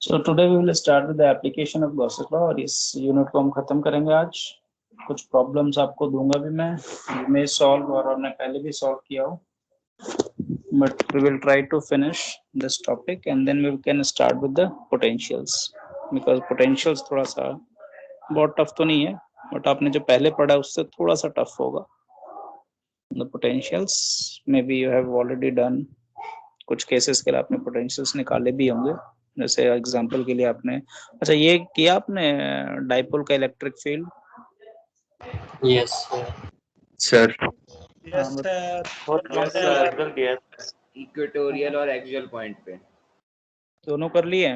So today we will start with the application of Gauss's law और इस unit को हम खत्म करेंगे आज। कुछ प्रॉब्लम्स आपको दूंगा भी मैं, you may solve और हमने पहले भी सॉल्व किया हो, but we will try to finish this topic and then we can start with the potentials, because potentials थोड़ा सा बहुत टफ तो नहीं है, but आपने जो पहले पढ़ा उससे थोड़ा सा टफ होगा। The potentials maybe you have already done, कुछ केसेस के लिए आपने पोटेंशियल्स निकाले भी होंगे, जैसे एग्जांपल के लिए आपने, अच्छा ये किया आपने डाइपोल का electric field? Yes sir. Yes sir, equatorial और एक्सियल पॉइंट पे दोनों कर लिए?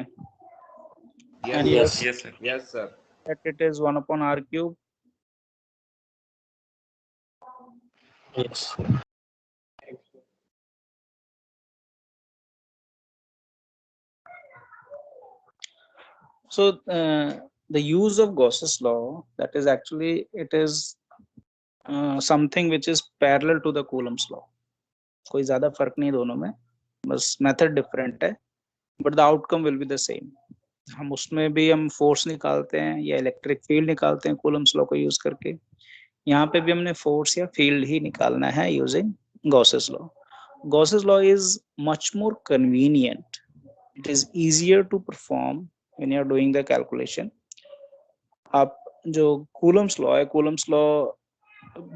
Yes yes sir. that it is 1 upon r cube. Yes So the use of Gauss's law, that is actually, it is something which is parallel to the Coulomb's law. कोई ज्यादा फर्क नहीं दोनों में, बस मेथड डिफरेंट है, but the outcome will be the same. हम उसमें भी हम फोर्स निकालते हैं या इलेक्ट्रिक फील्ड निकालते हैं Coulomb's law को यूज करके, यहाँ पे भी हमने फोर्स या फील्ड ही निकालना है using Gauss's law. Gauss's law is much more convenient. It is easier to perform when you are doing the calculation. आप जो Coulomb's law है, Coulomb's law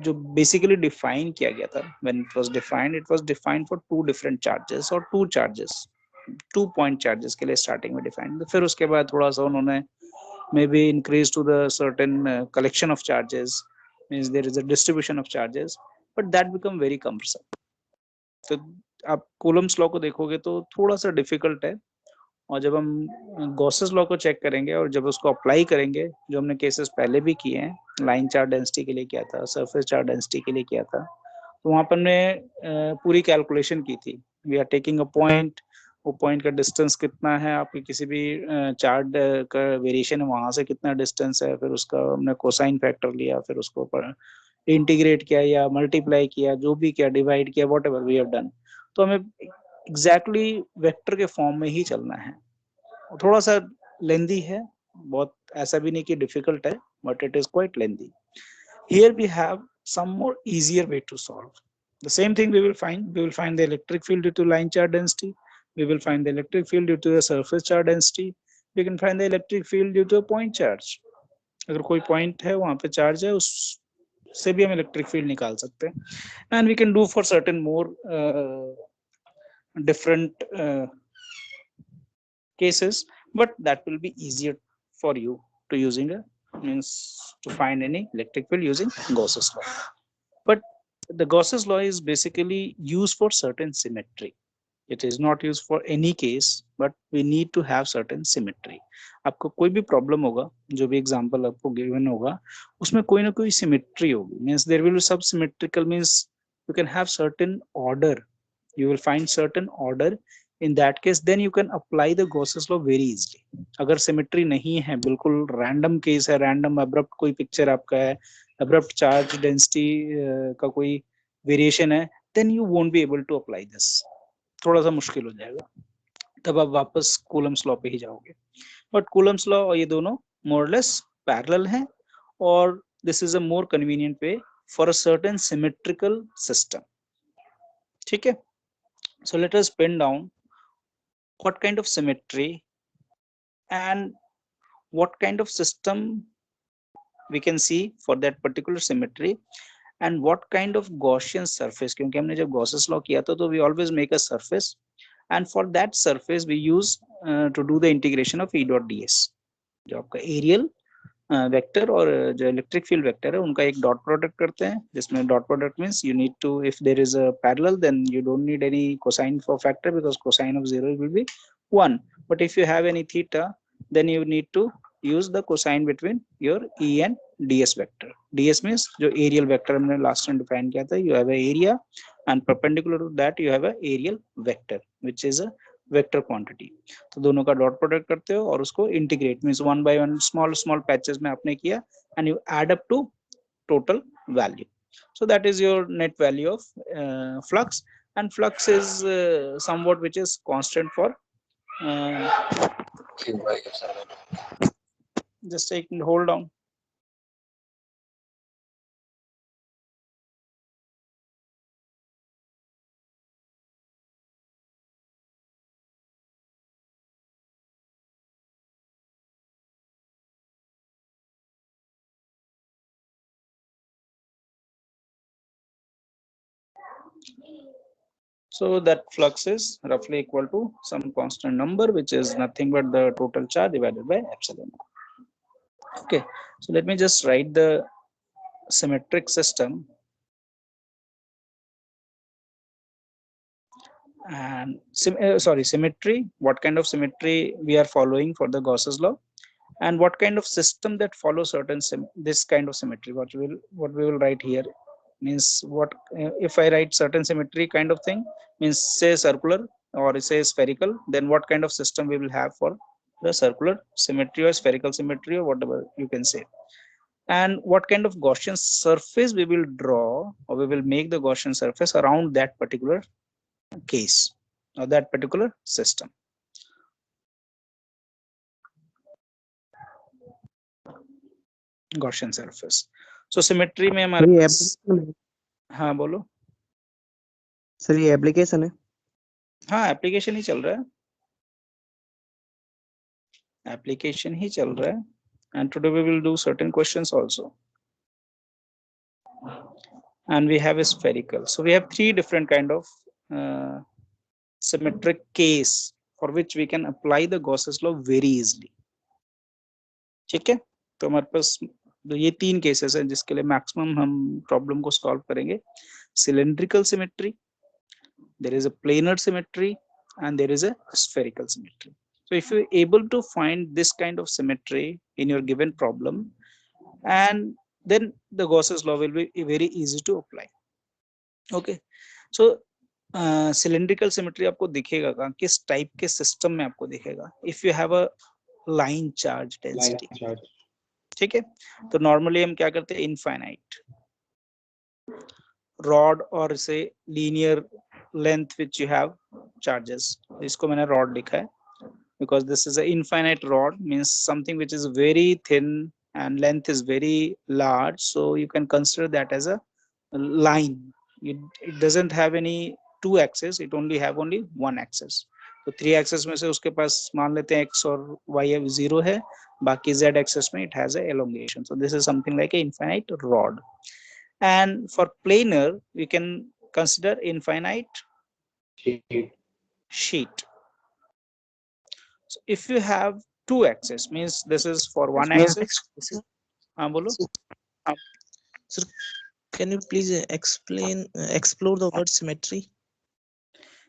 जो basically define किया गया था, when it was defined for two different charges or two charges, 2 point charges के लिए starting में defined, फिर उसके बाद थोड़ा सा उन्होंने maybe increase to the certain collection of charges, means there is a distribution of charges, but that become very cumbersome. तो आप Coulomb's law को देखोगे तो थोड़ा सा difficult है, और जब हम Gauss's law को चेक करेंगे और जब उसको अप्लाई करेंगे, जो हमने केसेस पहले भी किए हैं, लाइन चार्ज डेंसिटी के लिए किया था, सरफेस चार्ज डेंसिटी के लिए किया था, तो वहां पर हमने पूरी कैलकुलेशन की थी। We are taking a point, वो पॉइंट का डिस्टेंस कितना है, आपके किसी भी चार्ज का वेरिएशन है वहां से कितना डिस्टेंस है, फिर उसका हमने कोसाइन फैक्टर लिया, फिर उसको इंटीग्रेट किया या मल्टीप्लाई किया, जो भी किया, डिवाइड किया, whatever we have done. तो हमें एग्जैक्टली वेक्टर के फॉर्म में ही चलना है। थोड़ा सा लेंदी है, बहुत ऐसा भी नहीं कि डिफिकल्ट है, but it is quite lengthy. Here we have some more easier way to solve the same thing. We will find the electric field due to line charge density, we will find the electric field due to the surface charge density, we can find the electric field due to a point charge. अगर कोई point है वहां पे charge है, उससे भी हम electric field निकाल सकते हैं, and we can do for certain more different cases, but that will be easier for you to using to find any electric field using Gauss's law. But the Gauss's law is basically used for certain symmetry. It is not used for any case, but we need to have certain symmetry. आपको कोई भी problem होगा, जो भी example आपको given होगा, उसमें कोई ना कोई सिमेट्री होगी, means there will be some symmetrical, means you can have certain order, you will find certain order. In that case then you can apply the Gauss's law very easily. अगर symmetry नहीं है, बिल्कुल random case है, random abrupt कोई picture आपका है, abrupt charge density का कोई वेरिएशन है, then you won't be able to apply this. थोड़ा सा मुश्किल हो जाएगा, तब आप वापस Coulomb's law पे ही जाओगे। बट Coulomb's law और ये दोनों मोर लेस पैरेलल हैं, और this is a more convenient way for a certain symmetrical system. ठीक है, सो let us pin down what kind of symmetry and what kind of system we can see for that particular symmetry, and what kind of Gaussian surface, क्योंकि हमने जब Gauss's law किया था तो we always make a surface, and for that surface we use to do the integration of E dot ds. जो आपका aerial vector और जो इलेक्ट्रिक फील्ड वेक्टर है उनका एक डॉट प्रोडक्ट करते हैं, जिसमें dot product means you need to, if there is a parallel then you don't need any cosine for factor, because cosine of 0 will be 1, but if you have any theta then you need to use the cosine between your E and ds vector. ds means जो aerial vector हमने last time define किया था, you have a area and perpendicular to that you have a aerial vector which is a vector quantity. तो दोनों का dot product करते हो और उसको integrate means 1 by 1 small patches में आपने किया, and you add up to total value. So that is your net value of flux, and flux is somewhat which is constant for just take hold down. So that flux is roughly equal to some constant number, which is nothing but the total charge divided by epsilon. Okay, so let me just write the symmetric system. And symmetry, what kind of symmetry we are following for the Gauss's law, and what kind of system that follows certain this kind of symmetry. What we will write here means what if I write certain symmetry kind of thing, means say circular or say spherical, then what kind of system we will have for the circular symmetry or spherical symmetry or whatever you can say, and what kind of Gaussian surface we will draw or we will make the Gaussian surface around that particular case or that particular system. Gaussian surface. So symmetry में हमारे पास, हाँ बोलो sir ये application है, हाँ application ही चल रहा है, एप्लीकेशन ही चल रहा है, and today we will do certain questions also, and we have a spherical. So we have three different kind of symmetric case for which we can apply the Gauss's law very easily. ठीक है, तो हमारे पास ये तीन cases हैं जिसके लिए मैक्सिमम हम प्रॉब्लम को सॉल्व करेंगे. Cylindrical symmetry, there is a planar symmetry, and there is a spherical symmetry. So if you're able to find this kind of symmetry in your given problem, and then the Gauss's law will be very easy to apply. Okay, so cylindrical symmetry आपको दिखेगा कहाँ, किस type के system में आपको दिखेगा? If you have a line charge density, ठीक है, तो नॉर्मली हम क्या करते हैं, इनफाइनाइट रॉड और से linear length which you have charges, इसको मैंने रॉड लिखा है because this is an infinite rod, means something which is very thin and length is very large, so you can consider that as a line. It doesn't have any two axes, it only have only one axis. तो three access में से उसके पास मान लेते हैं x और y zero है, बाकी z एक्सेस में it has a elongation. So this is something like an infinite rod. And for planar we can consider infinite sheet. So if you have two axes, means this is for one axis. Bolo. Sir, can you please explore the word symmetry?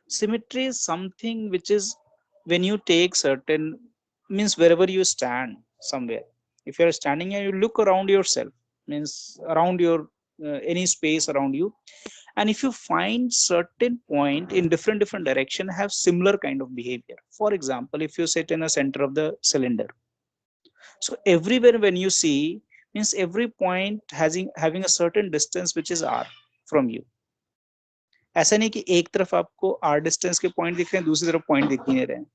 Symmetry is something which is when you take certain, means wherever you stand somewhere, if you are standing here, you look around yourself, means around your any space around you, and if you find certain point in different direction have similar kind of behavior. For example, if you sit in the center of the cylinder, so everywhere when you see, means every point having a certain distance which is r from you. ऐसा नहीं कि एक तरफ आपको r distance के point दिख रहे हैं, दूसरी तरफ पॉइंट दिख नहीं रहे हैं.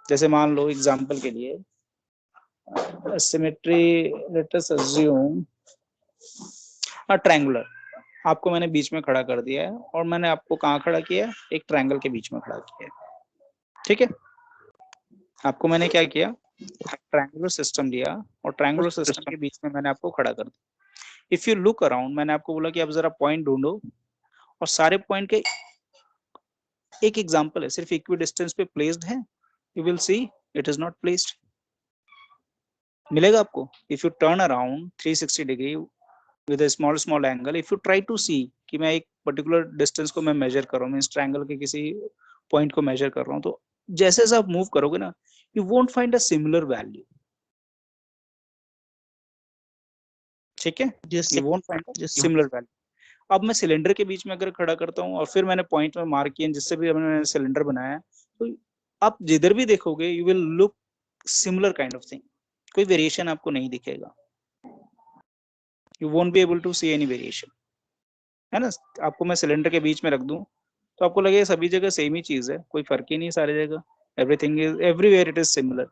जैसे मान लो एग्जांपल के लिए symmetry, late us assume a triangular, आपको मैंने बीच में खड़ा कर दिया है और मैंने आपको कहाँ खड़ा किया है, एक ट्रायंगल के बीच में खड़ा किया है. ठीक है, आपको मैंने क्या किया, ट्रायंगुलर सिस्टम लिया और ट्रायंगुलर सिस्टम के बीच में मैंने आपको खड़ा कर दिया. इफ यू लुक अराउंड, मैंने आपको बोला कि आप जरा पॉइंट ढूंढो, और सारे पॉइंट के एक एग्जांपल है सिर्फ इक्वी डिस्टेंस पे प्लेस्ड है, you will see it is not placed. मिलेगा आपको. If U turn around 360 degree with a small angle, if you try to see कि मैं एक particular distance को मैं measure कर रहा हूँ, मींस ट्रायंगल के किसी point को measure कर रहा हूँ, तो जैसे जैसे आप move करोगे ना, you won't find a similar value. ठीक है, you won't find a similar value. अब मैं सिलेंडर के बीच में अगर खड़ा करता हूँ और फिर मैंने पॉइंट में मार्क किया जिससे भी मैंने सिलेंडर बनाया, तो आप जिधर भी देखोगे you will look similar kind of thing. कोई वेरिएशन आपको नहीं दिखेगा. You won't be able to see any variation, है ना. आपको मैं सिलेंडर के बीच में रख दूं तो आपको लगेगा सभी जगह सेम ही चीज है, कोई फर्क ही नहीं सारी जगह, everything is everywhere it is similar.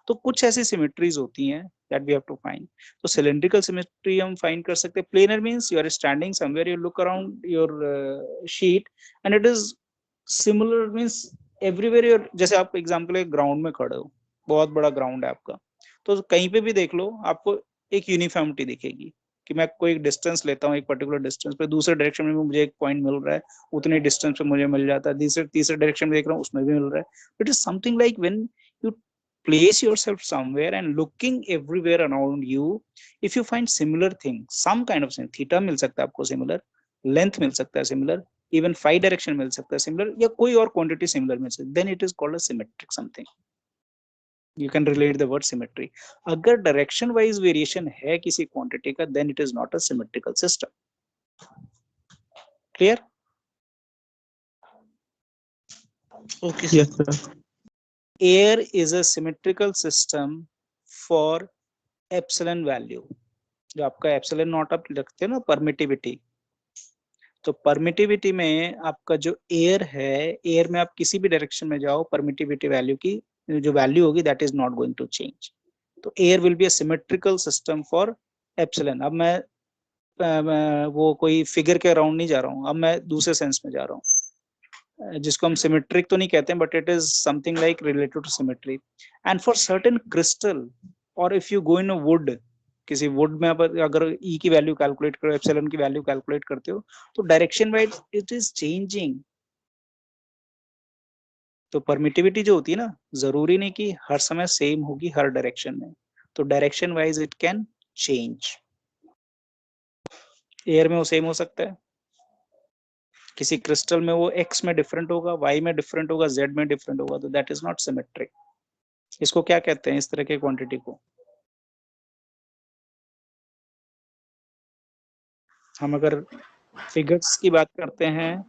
तो कुछ ऐसी सिमेट्रीज होती हैं that we have to find. तो सिलेंड्रिकल सिमेट्री हम फाइंड कर सकते हैं। Planar means you are standing somewhere, you look around your sheet and it is similar, means everywhere. जैसे आप एग्जांपल एक ग्राउंड में खड़े हो, बहुत बड़ा ग्राउंड है आपका, तो कहीं पे भी देख लो आपको एक यूनिफॉर्मिटी दिखेगी कि मैं कोई डिस्टेंस लेता हूँ, एक पर्टिकुलर डिस्टेंस पे, दूसरे डायरेक्शन में मुझे एक पॉइंट मिल रहा है, उतने डिस्टेंस पे मुझे मिल जाता है, तीसरे डायरेक्शन में देख रहा हूँ उसमें भी मिल रहा है। It is something like when you place yourself somewhere and looking everywhere around you, if you find similar thing, some kind of thing, theta मिल सकता है आपको similar, length मिल सकता है similar, even phi direction मिल सकता है similar, या कोई और quantity similar मिल सकता है, then it is called a symmetric something. You can relate the word symmetry. अगर direction wise variation है किसी quantity का, then it is not a symmetrical system. Clear? Okay, sir. Yes, sir. Air is a symmetrical system for epsilon value. जो आपका epsilon not आप रखते हो ना परमिटिविटी, तो परमिटिविटी में आपका जो एयर है, एयर में आप किसी भी डायरेक्शन में जाओ, परमिटिविटी वैल्यू की जो वैल्यू होगी that is not going to change. तो air will be a symmetrical system for epsilon. अब मैं वो कोई फिगर के अराउंड नहीं जा रहा हूँ, अब मैं दूसरे सेंस में जा रहा हूँ, जिसको हम सिमेट्रिक तो नहीं कहते हैं, but it is something like related to symmetry. And for certain crystal, और if you go in a wood, किसी वुड में अगर ई की वैल्यू कैलकुलेट करो, एप्सिलॉन की वैल्यू कैलकुलेट करते हो, तो direction wise it is changing. तो परमिटिविटी जो होती है ना, जरूरी नहीं कि हर समय सेम होगी हर डायरेक्शन में, तो direction wise it can change. Air में वो सेम हो सकता है, किसी क्रिस्टल में वो एक्स में डिफरेंट होगा, वाई में डिफरेंट होगा, जेड में डिफरेंट होगा, तो दैट इज नॉट सिमेट्रिक। इसको क्या कहते हैं इस तरह के क्वांटिटी को? हम अगर फिगर्स की बात करते हैं,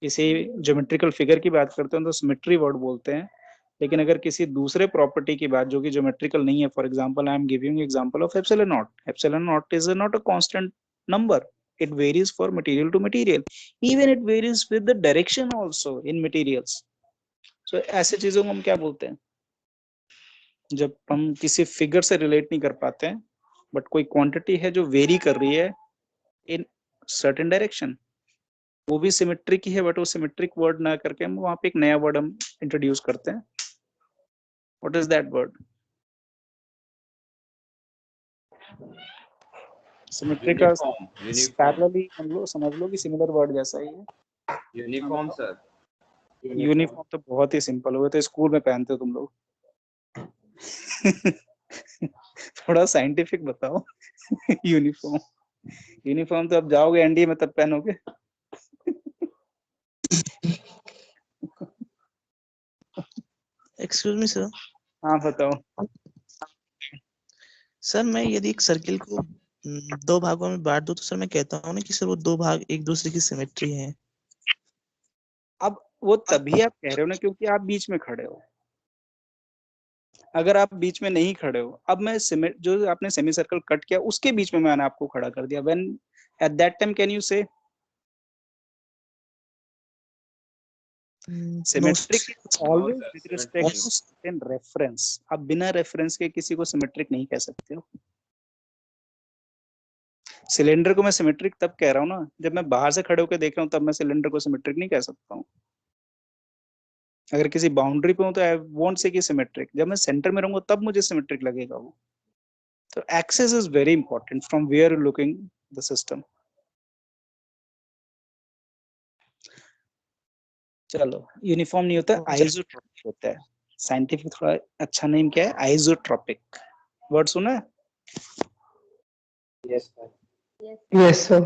किसी ज्योमेट्रिकल फिगर की बात करते हैं, तो सिमेट्री वर्ड बोलते हैं। लेकिन अगर किसी दूसरे प्रॉपर्टी की बात जो कि ज्योमेट्रिकल नहीं है, for example I am giving example of epsilon not. Epsilon not is not a constant number, it varies for material to material, even it varies with the direction also in materials. So ऐसे चीजों को हम क्या बोलते हैं? जब हम किसी फिगर से रिलेट नहीं कर पाते हैं, बट कोई क्वांटिटी है जो वेरी कर रही है इन सर्टेन डायरेक्शन, वो भी सिमेट्रिक ही है, बट वो सिमेट्रिक वर्ड ना करके हम वहां पे एक नया वर्ड हम इंट्रोड्यूस करते हैं। What is that word? Symmetric का पैरेलली हम लोग समझ लो कि सिमिलर वर्ड जैसा ही है। Uniform sir. यूनिफॉर्म तो बहुत ही सिंपल हो, तो स्कूल में पहनते हो तुम लोग। थोड़ा साइंटिफिक बताओ। यूनिफॉर्म, यूनिफॉर्म तो अब जाओगे एनडीए में तब पहनोगे। Excuse me sir. हाँ बताओ। सर मैं यदि एक सर्किल को दो भागों में बांट दूं, तो सर मैं कहता हूँ ना कि सर वो दो भाग एक दूसरे की सिमेट्री हैं। अब वो तभी आप कह रहे हो ना क्योंकि आप बीच में खड़े हो। अगर आप बीच में नहीं खड़े हो, अब मैं जो आपने सेमी सर्कल कट किया उसके बीच में मैंने आपको खड़ा कर दिया, when at that time can you say symmetric always with respect to certain reference? आप बिना रेफरेंस के किसी को सिमेट्रिक नहीं कह सकते हो। सिलेंडर को मैं सिमेट्रिक तब कह रहा हूँ ना जब मैं बाहर से खड़े होकर देख रहा हूँ, तब मैं सिलेंडर को सिमेट्रिक नहीं कह सकता हूँ। अगर किसी बाउंड्री पे हूँ तो आई वोंट से कि सिमेट्रिक, जब मैं सेंटर में रहूंगा तब मुझे सिमेट्रिक लगेगा वो। तो access is very important from where looking the system. चलो, यूनिफॉर्म नहीं होता, आइसोट्रोपिक होता है। साइंटिफिक थोड़ा अच्छा नेम क्या है? आइसोट्रोपिक। वर्ड सुना है? Yes, sir. Yes, sir.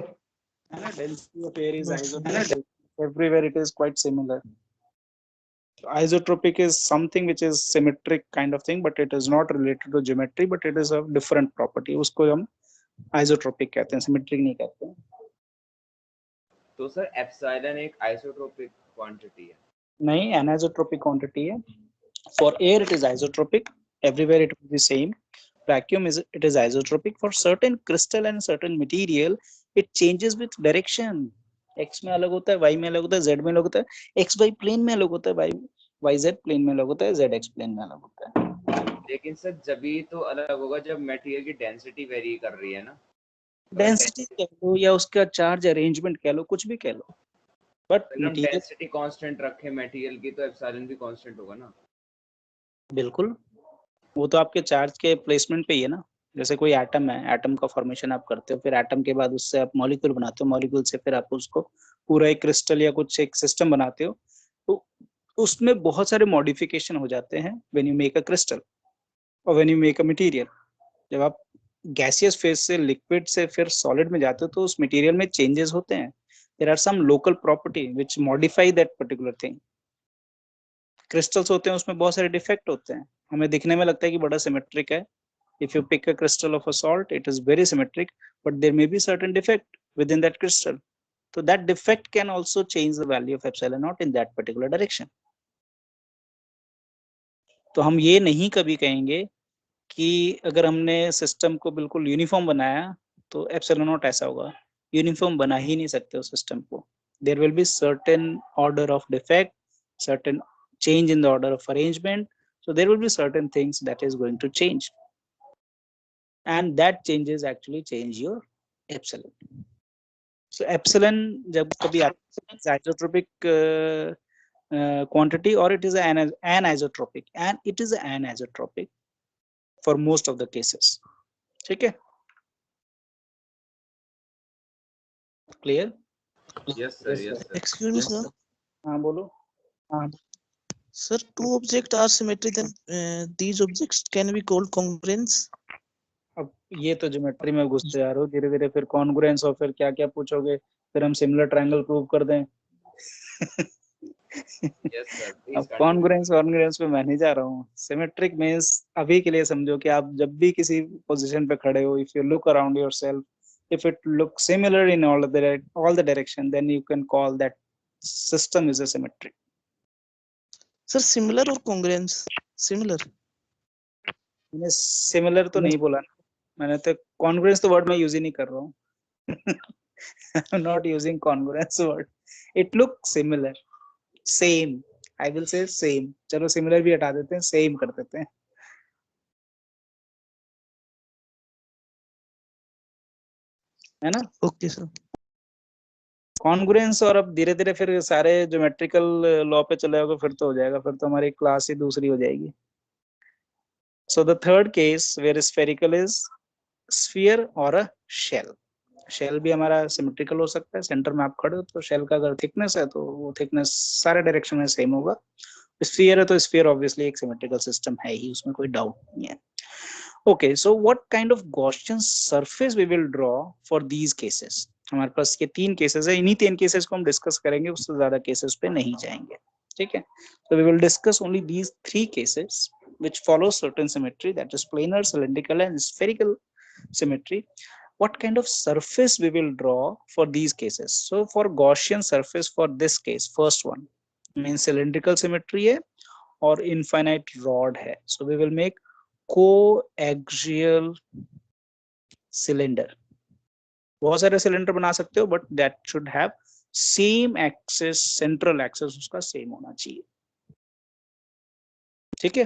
Density of air is isotropic. Everywhere it is quite similar. Isotropic is something which is symmetric kind of thing, but it is not related to geometry, but it is a different property. उसको हम isotropic कहते हैं, symmetric नहीं कहते हैं। तो sir epsilon एक isotropic quantity है? नहीं, anisotropic quantity है। For air it is isotropic. Everywhere it will be same. Vacuum it is isotropic. For certain crystal and certain material, it changes with direction. x में अलग होता है, y में अलग होता है, z में अलग होता है, x y प्लेन में अलग होता है, y z प्लेन में अलग होता है, z x प्लेन में अलग होता है। लेकिन सर जभी तो अलग होगा जब मटेरियल की डेंसिटी वेरी कर रही है ना। डेंसिटी कह लो या उसका चार्ज अरेंजमेंट कह लो, कुछ भी कह लो, बट अगर हम मटेरियल डेंसिटी कांस्टेंट रखें मटेरियल की तो एप्सिलॉन भी कांस्टेंट होगा ना। बिल्कुल, वो तो आपके चार्ज के प्लेसमेंट पे ही है ना। जैसे कोई एटम है, एटम का फॉर्मेशन आप करते हो, फिर एटम के बाद उससे आप मॉलिक्यूल बनाते हो, मॉलिक्यूल से फिर आप उसको पूरा एक क्रिस्टल या कुछ एक सिस्टम बनाते हो, तो उसमें बहुत सारे मॉडिफिकेशन हो जाते हैं when you make a crystal और when you make a material. जब आप गैसियस फेज से लिक्विड से फिर सॉलिड में जाते हो तो उस मटेरियल में चेंजेस होते हैं। There are some local property which modify that particular thing. Crystals होते हैं उसमें बहुत सारे डिफेक्ट होते हैं, हमें दिखने में लगता है कि बड़ा सिमेट्रिक है। If you pick a crystal of a salt, it is very symmetric, but there may be certain defect within that crystal. So that defect can also change the value of epsilon naught in that particular direction. तो हम ये नहीं कभी कहेंगे कि अगर हमने system को बिल्कुल यूनिफॉर्म बनाया तो एप्सिलॉन नॉट ऐसा होगा। यूनिफॉर्म बना ही नहीं सकते उस सिस्टम को। There will be certain order of defect, certain change in the order of arrangement, so there will be certain things that is going to change, and that changes actually change your epsilon. So epsilon जब कभी आता है isotropic quantity or it is an anisotropic, and it is an anisotropic for most of the cases. ठीक है, clear? Yes sir yes sir. Excuse me, sir. हाँ बोलो। Sir, two objects are symmetric, then these objects can be called congruence. अब ये तो geometry में घुसते जा रहे हो धीरे धीरे, फिर कॉन्ग्रुएंस और फिर क्या क्या पूछोगे, फिर हम सिमिलर ट्रायंगल प्रूव कर दें। यस सर अब प्लीज कंटिन्यू। कॉन्ग्रुएंस पे मैं नहीं जा रहा हूँ। सिमेट्रिक मींस अभी के लिए समझो कि आप जब भी किसी पोजीशन पे खड़े हो, if you look around yourself, if it looks similar in all the direction, then you can call that system is a symmetric. Sir, similar or congruence? Similar. मैंने सिमिलर तो नहीं बोला, मैंने तो कॉन्ग्रुएंस तो वर्ड मैं यूज ही नहीं कर रहा हूँ। I'm not using congruence word. It looks similar, same. I will say same. चलो सिमिलर भी हटा देते हैं, सेम कर देते हैं, है ना। Okay, sir. कॉन्ग्रुएंस और अब धीरे धीरे फिर सारे ज्योमेट्रिकल लॉ पे चले जाओगे, फिर तो हो जाएगा, फिर तो हमारी क्लास ही दूसरी हो जाएगी। So the third case where spherical is sphere or a shell. Shell भी हमारा सिमेट्रिकल हो सकता है, सेंटर में आप खड़े हो तो शेल का अगर थिकनेस है तो वो थिकनेस सारे डायरेक्शन में सेम होगा। स्फीयर है तो स्फीयर ऑब्वियसली एक सिमेट्रिकल सिस्टम है ही, उसमें कोई डाउट नहीं है। Okay, so what kind of Gaussian surface we will draw for these cases. हमारे पास ये तीन केसेस है, इन्हीं तीन केसेस को हम डिस्कस करेंगे, उससे ज्यादा केसेस पे नहीं जाएंगे, ठीक है। So we will discuss only these three cases which follow certain symmetry, that is planar, cylindrical and spherical symmetry. What kind of surface we will draw for these cases? So for Gaussian surface, for this case, first one means cylindrical symmetry है और infinite rod है, so we will make coaxial cylinder. बहुत सारे cylinder बना सकते हो, but that should have same axis, central axis उसका same होना चाहिए, ठीक है,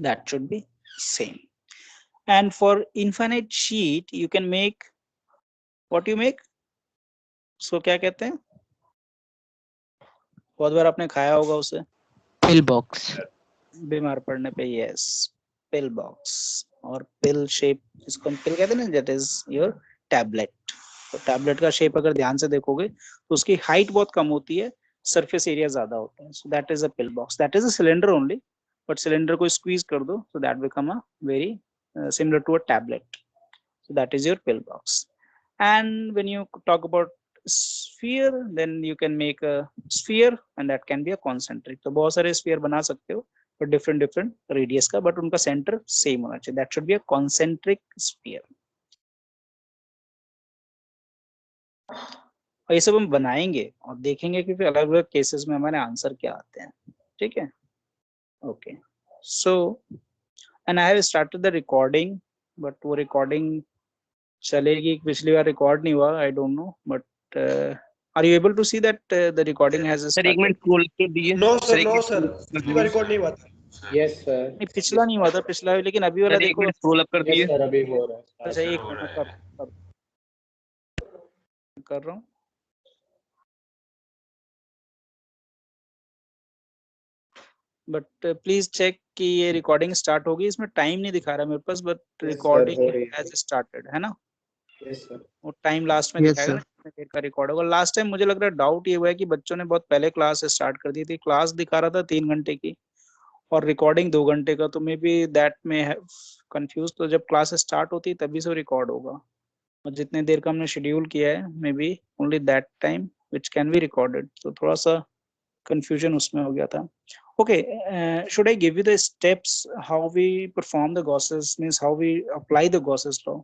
that should be same. And for infinite sheet you can make, what you make, so क्या कहते हैं, बहुत बार आपने खाया होगा उसे, पिल बॉक्स। बीमार पड़ने पे, यस, पिल बॉक्स और पिल शेप, इसको हम पिल कहते हैं ना, दैट इज योर टैबलेट। तो टैबलेट का शेप अगर ध्यान से देखोगे तो उसकी हाइट बहुत कम होती है, सरफेस एरिया ज्यादा होता है, सो that is a pill box, that is a cylinder only, but cylinder को स्क्वीज कर दो so that become a very similar to a tablet, so that is your pill box. And when you talk about sphere, then you can make a sphere and that can be a concentric. तो बहुत सारे sphere बना सकते हो but different radius का, but उनका center same होना चाहिए, that should be a concentric sphere. और ये सब हम बनाएंगे और देखेंगे कि फिर अलग अलग केसेस में हमारे आंसर क्या आते हैं, ठीक है। Okay, so and I have started the recording, but वो रिकॉर्डिंग चलेगी, पिछली बार रिकॉर्ड नहीं हुआ, आई don't no, but Are you able to see that the recording has sir एक मिनट started? खोल के दिए नो सर सर एक नो मिनट सर पिछली बार रिकॉर्ड नहीं हुआ था। Yes sir. नहीं, पिछला नहीं हुआ था, पिछला, लेकिन अभी वाला सर एक देखो। मिनट स्क्रॉल अप कर दिए यस सर, अभी हो रहा है। अच्छा, एक मिनट कर रहा हूँ। बट प्लीज चेक कि ये रिकॉर्डिंग स्टार्ट होगी। इसमें टाइम नहीं दिखा रहा मेरे पास, बट sir, रिकॉर्डिंग हो रही है। हैज स्टार्टेड, है ना? Yes sir. वो टाइम लास्ट में Yes, दिखाएगा sir. ना, कितने देर का रिकॉर्ड होगा। लास्ट टाइम मुझे लग रहा है डाउट ये हुआ है कि बच्चों ने बहुत पहले क्लास स्टार्ट कर दी थी। क्लास दिखा रहा था 3 घंटे की और रिकॉर्डिंग 2 घंटे का, तो मे बी दैट में हैव कंफ्यूज। तो जब क्लास स्टार्ट होती है तभी से रिकॉर्ड होगा, और जितने देर का हमने शेड्यूल किया है may be only that time which can be recorded. तो थोड़ा सा कंफ्यूजन उसमें हो गया था। Okay, should I give you the steps how we perform the Gauss's, means how we apply the Gauss's law,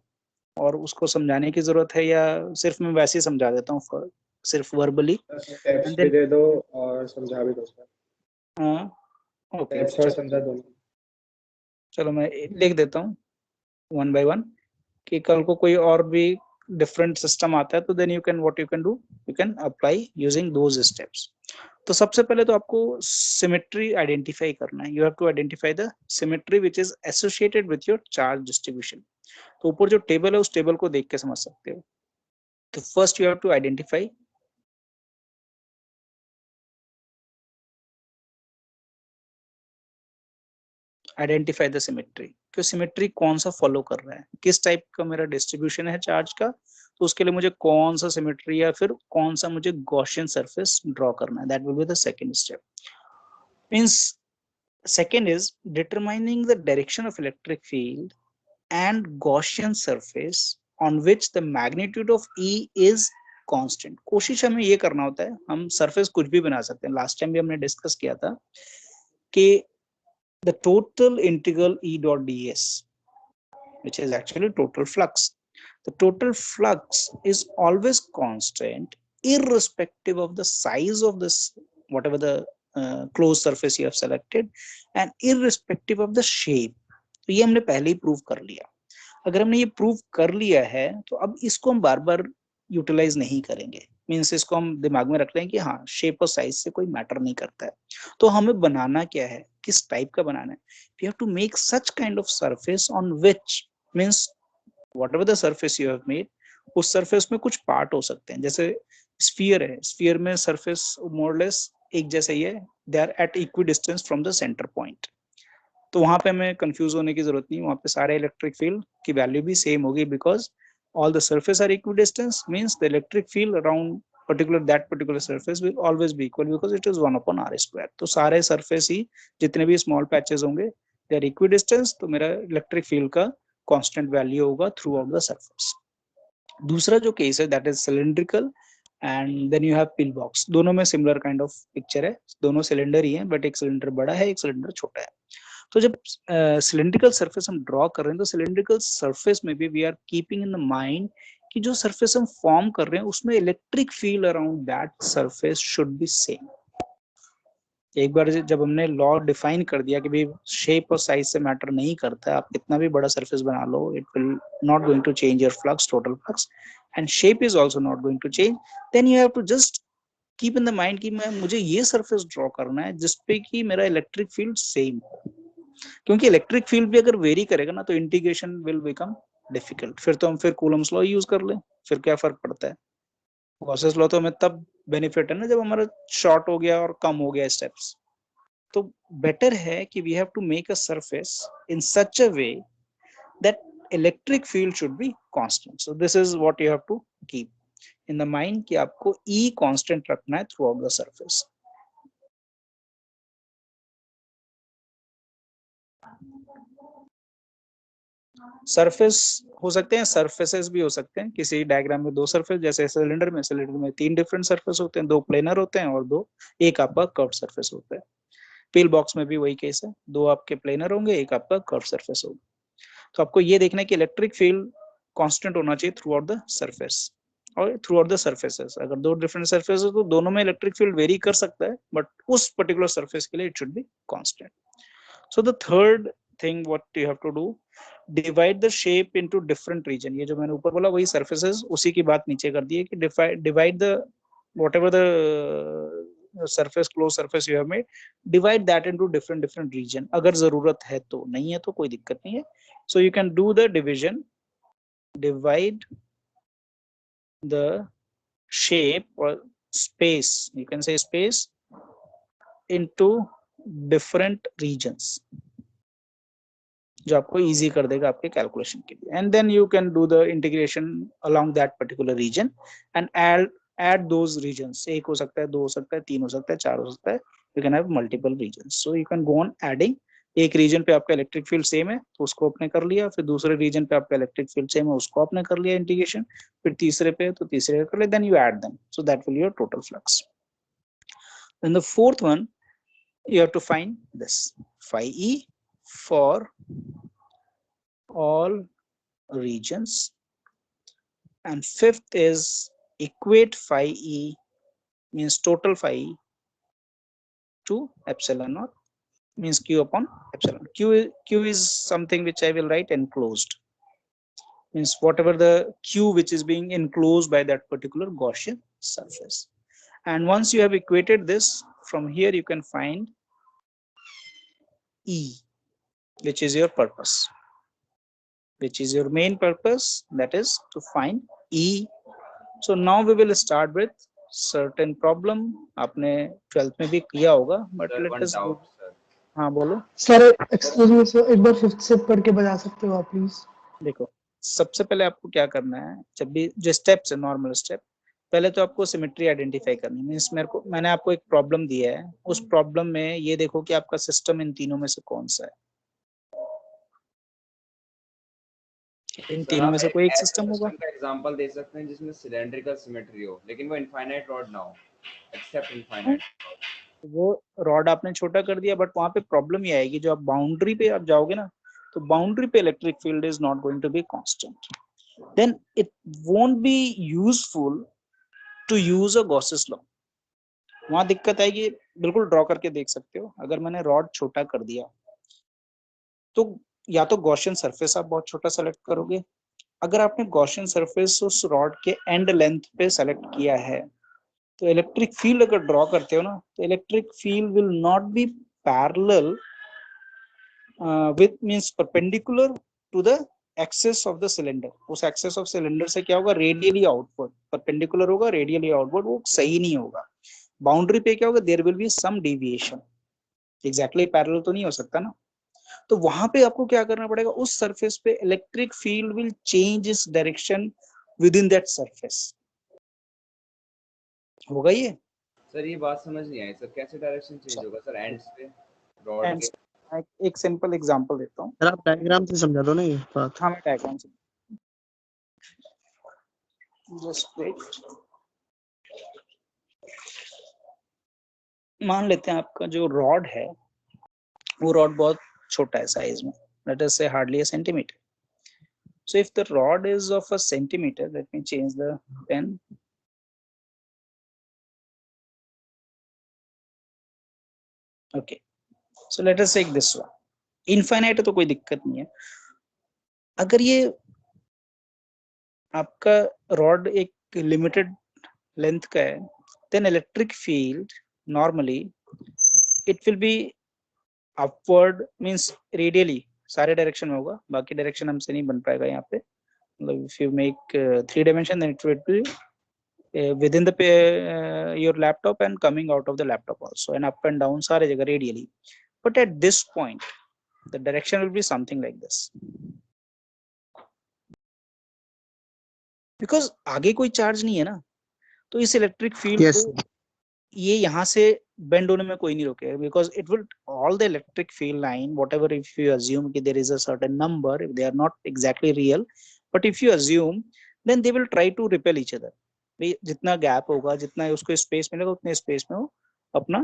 और उसको समझाने की जरूरत है या सिर्फ मैं वैसे ही समझा देता हूँ सिर्फ वर्बली? स्टेप्स And भी then दे दो और समझा भी दो सर। ओके, स्टेप्स और समझा दो। चलो मैं लिख देता हूँ वन बाय वन, कि कल को कोई और भी डिफरेंट सिस्टम आता है तो then you can, what you can do, you can apply using those steps. तो सबसे पहले तो आपको सिमेट्री आइडेंटिफाई करना है। You have to identify the symmetry which is associated with your charge distribution. तो ऊपर जो टेबल है उस टेबल को देख के समझ सकते हो। तो first you have to identify the symmetry, कि सिमेट्री कौन सा फॉलो कर रहा है, किस टाइप का मेरा डिस्ट्रीब्यूशन है चार्ज का। तो उसके लिए मुझे कौन सा सिमेट्री या फिर कौन सा मुझे गॉसियन सरफेस ड्रॉ करना है, that will be the second step. Means second is determining the direction of electric field and Gaussian surface on which the magnitude of E is constant। कोशिश हमें ये करना होता है, हम सरफेस कुछ भी बना सकते हैं। लास्ट टाइम भी हमने डिस्कस किया था कि the total integral E dot ds, which is actually total flux, the total flux is always constant irrespective of the size of this whatever the closed surface you have selected and irrespective of the shape। तो ये हमने पहले ही prove कर लिया। अगर हमने ये prove कर लिया है तो अब इसको हम बार बार यूटिलाइज नहीं करेंगे। मीन्स इसको हम दिमाग में रख लें कि हाँ, शेप और साइज से कोई मैटर नहीं करता है। तो हमें बनाना क्या है, किस टाइप का बनाना है? We have to make such kind of surface on which, means whatever the surface you have made, उस सरफेस में कुछ पार्ट हो सकते हैं। जैसे स्फीयर है, स्फीयर में सरफेस मोरलेस एक जैसा ही है, they are at equidistance from the centre point. तो वहां पे हमें कंफ्यूज होने की जरूरत नहीं, वहां पे सारे इलेक्ट्रिक फील्ड की वैल्यू भी सेम होगी, because all the surface are equidistance, means the electric field around particular surface will always be equal because it is 1/r²। तो सारे सरफेस ही जितने भी स्मॉल पैचेस होंगे दे आर इक्वी डिस्टेंस, तो मेरा electric field का constant value होगा throughout the surface. दूसरा जो केस है that is cylindrical and then you have pill box. दोनों में सिमिलर काइंड ऑफ पिक्चर है, दोनों सिलेंडर ही हैं, बट एक सिलेंडर बड़ा है, एक सिलेंडर छोटा है। तो जब सिलिंड्रिकल सरफेस हम ड्रॉ कर रहे हैं तो सिलिंड्रिकल सरफेस में भी we are keeping in the mind कि जो सरफेस हम फॉर्म कर रहे हैं उसमें electric field around that surface should be same. एक बार जब हमने लॉ डिफाइन कर दिया कि भाई शेप और साइज से मैटर नहीं करता, आप कितना भी बड़ा सरफेस बना लो, it will not going to change your flux, total flux, and shape is also not going to change, then you have to just keep in the mind कि मुझे ये सरफेस ड्रॉ करना है जिसपे कि मेरा इलेक्ट्रिक फील्ड सेम हो। क्योंकि इलेक्ट्रिक फील्ड भी अगर वेरी करेगा ना तो इंटीग्रेशन विल बिकम डिफिकल्ट। फिर तो हम कूलम्स लॉ यूज कर लें, फिर क्या फर्क पड़ता है? गॉसेस लॉ तो हमें तब बेनिफिट है ना जब हमारा शॉर्ट हो गया और कम हो गया स्टेप्स। तो बेटर है कि we have to make a surface in such a way that electric field should be constant. So this is what you have to keep in the mind कि आपको E कांस्टेंट रखना है throughout the surface. Surface हो सकते हैं, surfaces भी हो सकते हैं। किसी डायग्राम में 2 सरफेस, जैसे सिलेंडर में 3 डिफरेंट सरफेस होते हैं, 2 प्लेनर होते हैं और एक आपका कर्व सरफेस होता है। पिल बॉक्स में भी वही केस है, 2 आपके प्लेनर होंगे, एक आपका कर्व सरफेस होगा। तो आपको ये देखना है कि इलेक्ट्रिक फील्ड कांस्टेंट होना चाहिए थ्रू आउट द सरफेस और थ्रू आउट द सरफेसेस। अगर 2 डिफरेंट सरफेस है तो दोनों में इलेक्ट्रिक फील्ड वेरी कर सकता है, बट उस पर्टिकुलर सरफेस के लिए it should be constant. So the third thing what you have to do, divide the shape into different region. ये जो मैंने ऊपर बोला वही सरफेसेस, उसी की बात नीचे कर दी है कि divide the whatever the surface, closed surface you have made, divide that into different region. अगर जरूरत है तो, नहीं है तो कोई दिक्कत नहीं है. So you can do the division, divide the shape or space, you can say space, into different regions, जो आपको easy कर देगा आपके calculation के लिए. And then you can do the integration along that particular region and add those regions. एक हो सकता है, दो हो सकता है, तीन हो सकता है, चार हो सकता है. You can have multiple regions. So you can go on adding. एक रीजन पे आपका इलेक्ट्रिक फील्ड सेम है तो उसको आपने कर लिया, फिर दूसरे रीजन पे आपका इलेक्ट्रिक फील्ड सेम है उसको आपने कर लिया इंटीग्रेशन, फिर तीसरे पे तो तीसरे कर लिया, then you add them, so that will your total flux. Then the fourth one, you have to find this phi e for all regions, and fifth is equate phi e, means total phi e, to epsilon naught, means q upon epsilon. Q is something which I will write enclosed, means whatever the q which is being enclosed by that particular Gaussian surface. And once you have equated this, from here you can find E, which is your purpose, which is your main purpose, that is to find E. So now we will start with certain problem. आपने 12th में भी किया होगा, but Sir, let one us go. doubt, sir. हाँ बोलो. Sir excuse me sir, एक बार fifth से पढ़ के बता सकते हो आप प्लीज? देखो, सबसे पहले आपको क्या करना है, जब भी जो स्टेप्स है, नॉर्मल स्टेप, पहले तो आपको सिमेट्री आइडेंटिफाई करनी है. मींस मैंने आपको एक प्रॉब्लम दिया है, उस प्रॉब्लम में ये देखो कि आपका सिस्टम इन तीनों में से कौन सा है. इन तीनों में से कोई एक सिस्टम होगा. का एग्जांपल दे सकते हैं जिसमें सिलेंड्रिकल सिमेट्री हो, लेकिन वो इनफाइनाइट रॉड ना हो, एक्सेप्ट इनफाइनाइट. वो रॉड आपने छोटा कर दिया, बट वहां पे प्रॉब्लम ये आएगी, जो आप बाउंड्री पे आप जाओगे ना, तो बाउंड्री पे electric field is not going to be constant. Then it won't be useful to use a Gauss's law. वहां दिक्कत आएगी. बिल्कुल ड्रॉ करके देख सकते हो, अगर मैंने रॉड छोटा कर दिया तो या तो गॉसियन सरफेस आप बहुत छोटा सेलेक्ट करोगे. अगर आपने गॉसियन सरफेस उस रॉड के एंड लेंथ पे सेलेक्ट किया है, तो इलेक्ट्रिक फील्ड अगर ड्रॉ करते हो ना, तो electric field will not be parallel with, means perpendicular to the axis of the cylinder. उस एक्सिस ऑफ सिलेंडर से क्या होगा, रेडियली आउटवर्ड. परपेंडिकुलर होगा, रेडियली आउटवर्ड, वो सही नहीं होगा. बाउंड्री पे क्या होगा, there will be some deviation. Exactly parallel तो नहीं हो सकता ना. तो वहां पे आपको क्या करना पड़ेगा, उस सरफेस पे electric field will change its direction with in that surface. होगा ये? सर ये बात समझ नहीं आई सर, कैसे डायरेक्शन चेंज होगा सर एंड्स पे रॉड के? एक सिंपल एग्जांपल देता हूँ. सर आप डायग्राम से समझा दो ना ये बात. हाँ, मैं डायग्राम से. Just wait. मान लेते हैं आपका जो रॉड है, वो रॉड बहुत छोटा है साइज में, लेट अस से hardly a centimetre. So if the rod is of a centimeter, let me change the pen. Okay, so let us take this one. Infinite है तो कोई दिक्कत नहीं है. अगर ये आपका रॉड एक लिमिटेड लेंथ का है, then electric field normally it will be upward, means radially, सारे डायरेक्शन में होगा. बाकी डायरेक्शन हमसे नहीं बन पाएगा यहाँ पे. मतलब if you make 3 dimension, then it will be within the your laptop and coming out of the laptop also, and up and down सारे जगह radially. But at this point the direction will be something like this, because आगे कोई charge नहीं है ना, तो इस electric field Yes. को ये यहाँ से बेंड होने में कोई नहीं रोकेगा, because it will, all the electric field line, whatever, if you assume कि there is a certain number, if they are not exactly real, but if you assume, then they will try to repel each other. जितना gap होगा, जितना उसको space मिलेगा, उतने space में वो अपना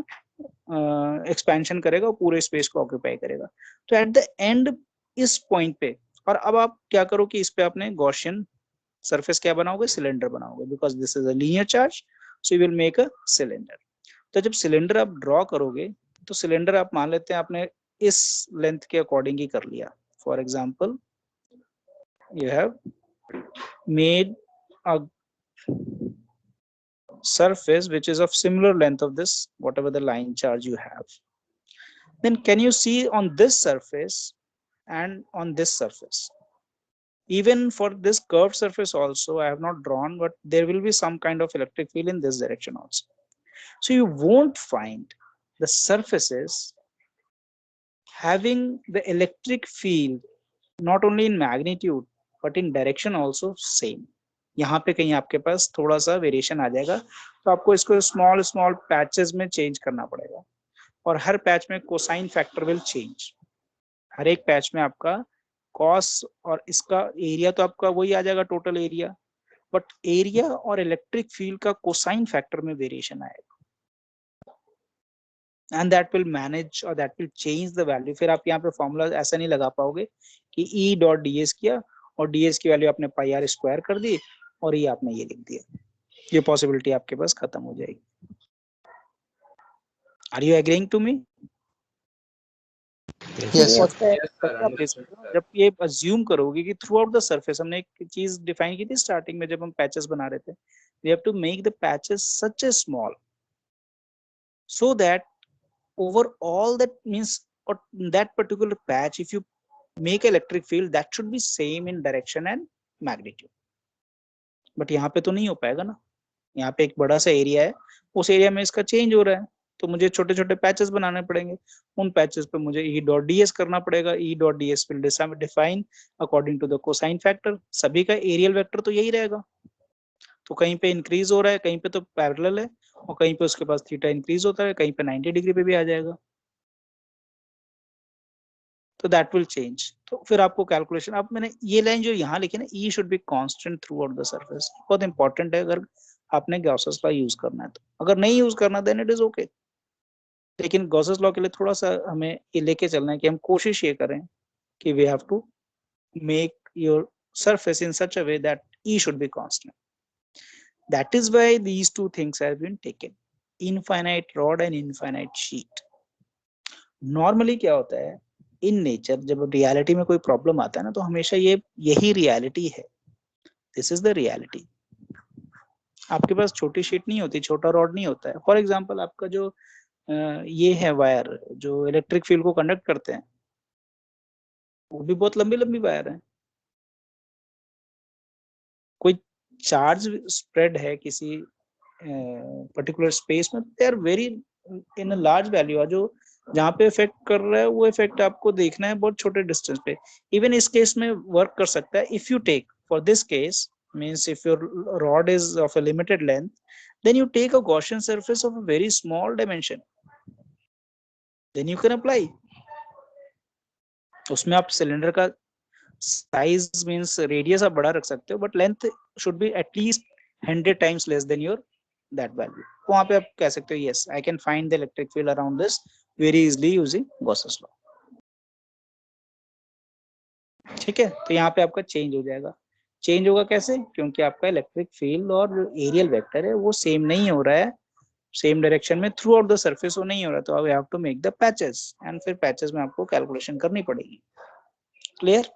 एक्सपेंशन करेगा, पूरे स्पेस को ऑक्यूपाई करेगा. तो एट द एंड इस पॉइंट पे, और अब आप क्या करो कि इस पे आपने गॉसियन सरफेस क्या बनाओगे, सिलेंडर बनाओगे, because this is a linear charge, so you will make a cylinder. तो जब सिलेंडर आप ड्रॉ करोगे, तो सिलेंडर आप मान लेते हैं आपने इस लेंथ के अकॉर्डिंग ही कर लिया. For example, you have made a surface which is of similar length of this, whatever the line charge you have, then can you see on this surface and on this surface? Even for this curved surface also, I have not drawn, but there will be some kind of electric field in this direction also. So you won't find the surfaces having the electric field not only in magnitude but in direction also same. यहाँ पे कहीं आपके पास थोड़ा सा variation आ जाएगा, तो आपको इसको स्मॉल स्मॉल पैचेस में चेंज करना पड़ेगा, और हर पैच में कोसाइन फैक्टर विल चेंज। हर एक पैच में आपका कॉस और इसका एरिया तो आपका वही आ जाएगा टोटल एरिया, बट एरिया और इलेक्ट्रिक फील्ड का कोसाइन फैक्टर में वेरिएशन आएगा, एंड दैट विल मैनेज और that will change the value. फिर आप यहाँ पे फॉर्मूला ऐसा नहीं लगा पाओगे कि ई डॉट डी एस किया और डी एस की वैल्यू आपने पाई आर स्क्वायर कर दी और ये आपने ये लिख दिया, ये पॉसिबिलिटी आपके पास खत्म हो जाएगी। Are you agreeing to me? Yes, sir. जब ये अज्यूम करोगे कि थ्रू आउट द सरफेस, हमने एक चीज डिफाइन की थी स्टार्टिंग में जब हम पैचेस बना रहे थे, we have to make the patches such a small so that over all that means or that particular patch, if you make electric field, that should be same in direction and magnitude. but यहाँ पे तो नहीं हो पाएगा ना, यहाँ पे एक बड़ा सा एरिया है, उस एरिया में इसका चेंज हो रहा है, तो मुझे छोटे छोटे पैचेस बनाने पड़ेंगे, उन पैचेस पे मुझे ई डॉट डी एस करना पड़ेगा। E dot D S will define according to the cosine factor, सभी का एरियल वेक्टर तो यही रहेगा, तो कहीं पे इंक्रीज हो रहा है, कहीं पे तो पैरेलल है, और कहीं पे उसके पास थीटा इंक्रीज होता है, कहीं पे 90 डिग्री पे भी आ जाएगा, तो दैट विल चेंज। तो फिर आपको कैलकुलेशन, अब मैंने ये लाइन जो यहाँ लिखी ना, E should be constant throughout the surface, बहुत इंपॉर्टेंट है अगर आपने गॉसेस लॉ यूज करना है तो। अगर नहीं यूज करना देन इट इज ओके, लेकिन गॉसेस लॉ के लिए थोड़ा सा हमें ये लेके चलना है कि हम कोशिश ये करें कि we have to make your surface in such a way that E should be constant. That is why these two things have been taken, infinite rod and infinite sheet. Normally क्या होता है in nature, जब reality में कोई problem आता है ना, तो हमेशा यही reality है, this is the reality. आपके पास छोटी शीट नहीं होती, छोटा रॉड नहीं होता है। फॉर एग्जाम्पल आपका जो ये है वायर जो इलेक्ट्रिक फील्ड को कंडक्ट करते हैं, वो भी बहुत लंबी लंबी वायर है। कोई चार्ज स्प्रेड है किसी पर्टिकुलर स्पेस में, they are very in a large value, जो जहाँ पे इफेक्ट कर रहा है वो इफेक्ट आपको देखना है बहुत छोटे डिस्टेंस पे। इवन इस केस में वर्क कर सकता है if you take, for this case means if your rod is of a limited length, then you take a Gaussian surface of a very small dimension, then you can apply. उसमें आप cylinder का size means radius आप बड़ा रख सकते हो, but length should be at least 100 times less than your that value. वहां पे आप कह सकते हो yes, I can find the electric field around this very easily using Gauss's law. ठीक है, तो यहाँ पे आपका चेंज हो जाएगा। चेंज होगा कैसे? क्योंकि आपका इलेक्ट्रिक फील्ड और जो एरियल वेक्टर है वो सेम नहीं हो रहा है, सेम डायरेक्शन में थ्रू आउट द सरफेस वो नहीं हो रहा, तो we have to make the patches, and फिर पैचेस में आपको कैलकुलेशन करनी पड़ेगी। Clear?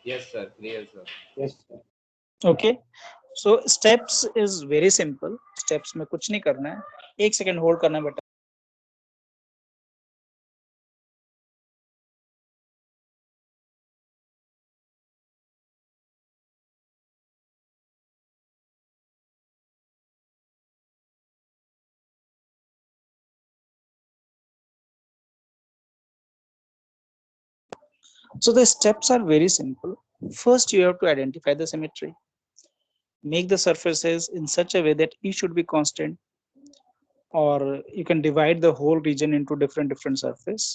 Yes, sir. Clear, sir. Yes, sir. Okay, so steps is very simple, steps में कुछ नहीं करना है, एक सेकेंड होल्ड करना है बेटा। So the steps are very simple. First, you have to identify the symmetry. Make the surfaces in such a way that E should be constant, or you can divide the whole region into different surface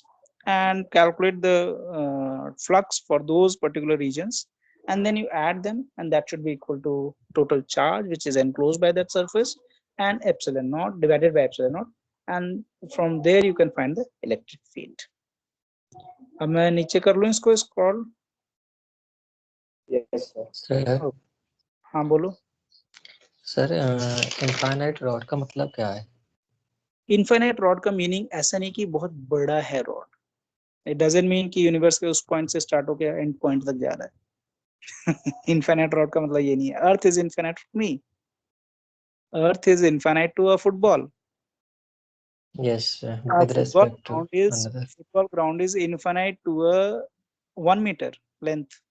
and calculate the flux for those particular regions, and then you add them, and that should be equal to total charge which is enclosed by that surface and epsilon naught divided by epsilon naught, and from there you can find the electric field. अब मैं नीचे कर लूं इसको scroll. Yes, sir. Sir हाँ बोलो। Sir infinite rod का मतलब क्या है? इनफाइनाइट रॉड का मीनिंग ऐसा नहीं कि बहुत बड़ा है रॉड, इट डजंट मीन कि यूनिवर्स के उस पॉइंट से स्टार्ट होकर एंड पॉइंट तक जा रहा है। इनफाइनाइट रॉड का मतलब ये नहीं है earth is infinite for me, Earth is infinite to a football. Yes, A with football respect to ground is another. football ground is infinite to a 1 meter length.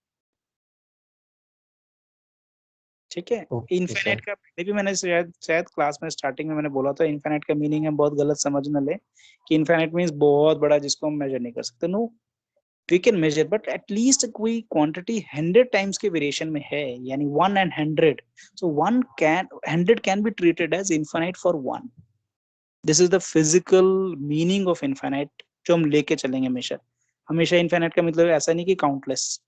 ठीक है, Okay, इन्फिनिट sir. का पहले भी मैंने शायद class में starting में मैंने बोला था, इन्फिनिट का मीनिंग हम बहुत गलत समझ न ले कि इन्फिनिट मींस बहुत बड़ा जिसको हम मेजर नहीं कर सकते. No, we can measure, but at least कोई क्वांटिटी 100 टाइम्स के वेरिएशन में है, यानी 1 and 100. So 100 can be treated as infinite for 1. This is the physical meaning of infinite जो हम लेके चलेंगे हमेशा. हमेशा इन्फिनिट का मतलब ऐसा नहीं कि काउंटलेस.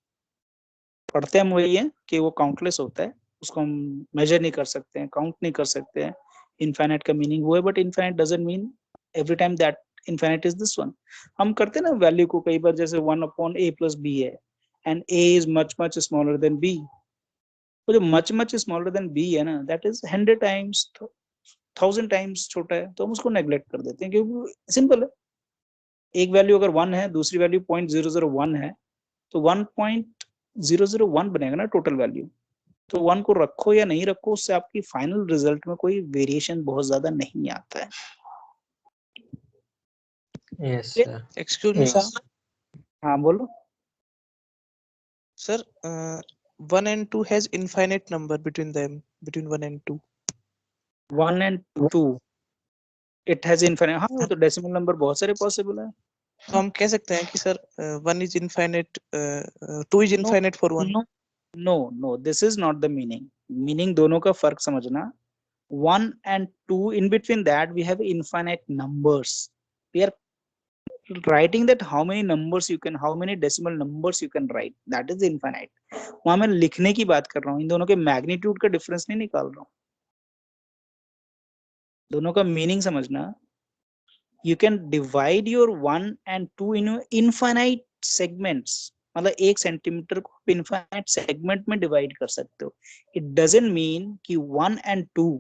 पढ़ते हम वही है कि वो काउंटलेस होता है, उसको हम मेजर नहीं कर सकते हैं, काउंट नहीं कर सकते हैं. इनफाइनाइट का मीनिंग वो है, but infinite doesn't mean every time that infinite is this one. हम करते हैं ना वैल्यू को कई बार, जैसे 1/a+b है and a is much much smaller than b. तो जो much much smaller than b है ना, दैट इज 100 टाइम्स 1000 टाइम्स छोटा है, तो हम उसको नेग्लेक्ट कर देते हैं क्योंकि सिंपल है. एक वैल्यू अगर 1 है, दूसरी वैल्यू 0.001 है, तो 1.001 बनेगा ना टोटल वैल्यू. तो 1 को रखो या नहीं रखो, उससे आपकी फाइनल रिजल्ट में कोई वेरिएशन बहुत ज्यादा नहीं आता है. Yes, sir. Excuse me, Yes. sir. हाँ बोलो. Sir, 1 and 2 has infinite number between them, between 1 and 2. 1 and 2 it has infinite. हाँ, वो तो डेसिमल नंबर बहुत सारे पॉसिबल है. तो हम कह सकते हैं कि sir 1 is infinite, 2 is infinite for 1. No no no, this is not the meaning. Meaning दोनों का फर्क समझना. 1 and 2, in between that we have infinite numbers. We are writing that how many numbers you can, how many decimal numbers you can write, that is infinite. वहां मैं लिखने की बात कर रहा हूँ, इन दोनों के मैग्नीट्यूड का डिफरेंस नहीं निकाल रहा हूँ. दोनों का मीनिंग समझना. You can divide your 1 and 2 in infinite segments. मतलब 1 सेंटीमीटर को आप इनफाइनाइट सेगमेंट में डिवाइड कर सकते हो. इट डजंट मीन कि 1 and 2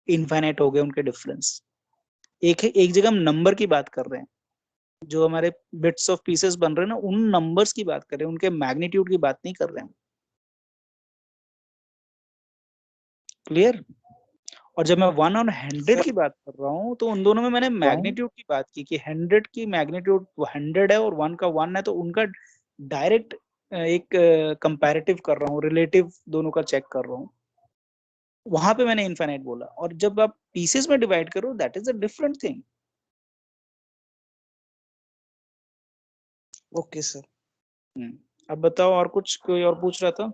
इनफाइनाइट हो गए उनके डिफरेंस. एक जगह हम नंबर की बात कर रहे हैं, जो हमारे बिट्स ऑफ पीसेस बन रहे हैं ना, उन नंबर्स की बात कर रहे हैं, उनके मैग्नीट्यूड की बात नहीं कर रहे हैं. क्लियर. और जब मैं 1 और 100 की बात कर रहा हूँ, तो उन दोनों में मैंने मैग्नीट्यूड की बात की कि 100 की मैग्नीट्यूड 100 है और 1 का 1 है, तो उनका डायरेक्ट एक कंपैरेटिव कर रहा हूँ, रिलेटिव दोनों का चेक कर रहा हूँ. वहां पे मैंने इनफाइनाइट बोला. और जब आप पीसेस में डिवाइड करो, that is a different thing. Okay sir. अब बताओ, और कुछ कोई और पूछ रहा था?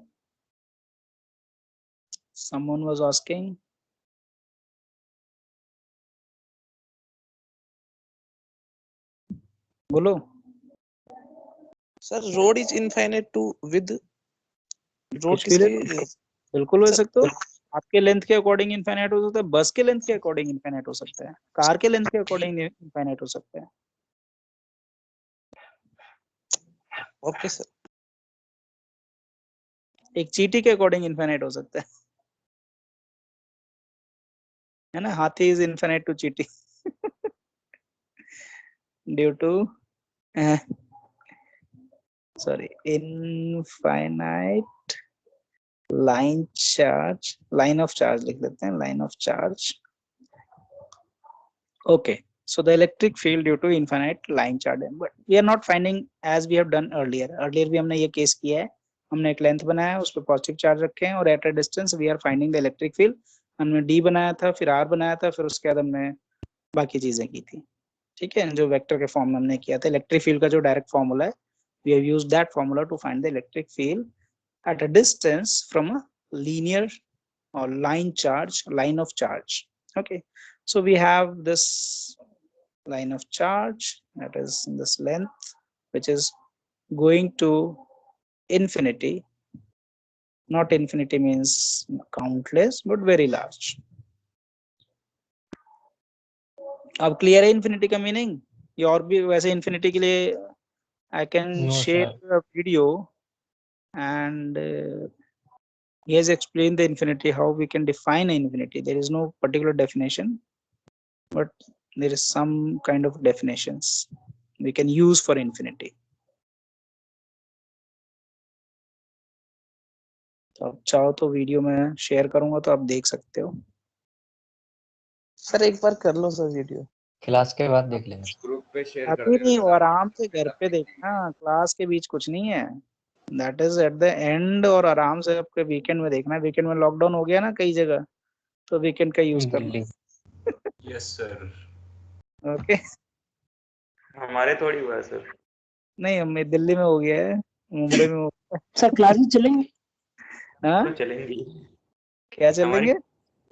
someone was asking. बोलो. Sir rod is infinite to with. Rod कुछ भी ले किसके? लो, बिल्कुल हो सर, सकता है. आपके लेंथ के अकॉर्डिंग इनफाइनाइट हो सकता है, बस के लेंथ के अकॉर्डिंग इनफाइनाइट हो सकता है, कार के लेंथ के अकॉर्डिंग इनफाइनाइट हो सकता है. Okay sir. एक चींटी के अकॉर्डिंग इनफाइनाइट हो सकता है ना. हाथी इज इनफाइनाइट टू चींटी due to sorry, infinite line charge, line of charge लिख देते हैं, line of charge. Okay, so the electric field due to infinite line charge, but we are not finding as we have done earlier. भी हमने ये case किया है, हमने एक लेंथ बनाया, उस पर पॉजिटिव चार्ज रखे हैं और at a distance we are finding the electric field. हमने डी बनाया था, फिर आर बनाया था, फिर उसके बाद हमने बाकी चीजें की थी. ठीक है, जो वेक्टर के फॉर्म में हमने किया था. इलेक्ट्रिक फील्ड का जो डायरेक्ट फॉर्मूला है, we have used that formula to find the electric field at a distance from a linear or line of charge. Okay, so we have this line of charge that is this length, which is going to infinity. Not infinity means countless, but very large. अब clear है infinity का meaning? ये और भी वैसे infinity के लिए I can No, share sir. a video and he has explained the infinity, how we can define infinity. There is no particular definition, but there is some kind of definitions we can use for infinity. तो आप चाहो तो video में share करूंगा, तो आप देख सकते हो. सर एक बार कर लो सर वीडियो। क्लास के बाद देख लेना। ग्रुप पे शेयर कर अभी नहीं, देना वो सर। आराम से घर पे देखना, क्लास के बीच कुछ नहीं है। That is at the end, और आराम से आपके वीकेंड में देखना। वीकेंड में लॉकडाउन हो गया ना कई जगह, तो वीकेंड का यूज करना। Delhi yes sir. ओके। हमारे थोड़ी हुआ है सर। नहीं, हमें दिल्ली में हो गया है, मुंबई में हो गया सर क्लासेस चलेंगे? है। हाँ, तो चलेंगी। क्या हमारी चलेंगे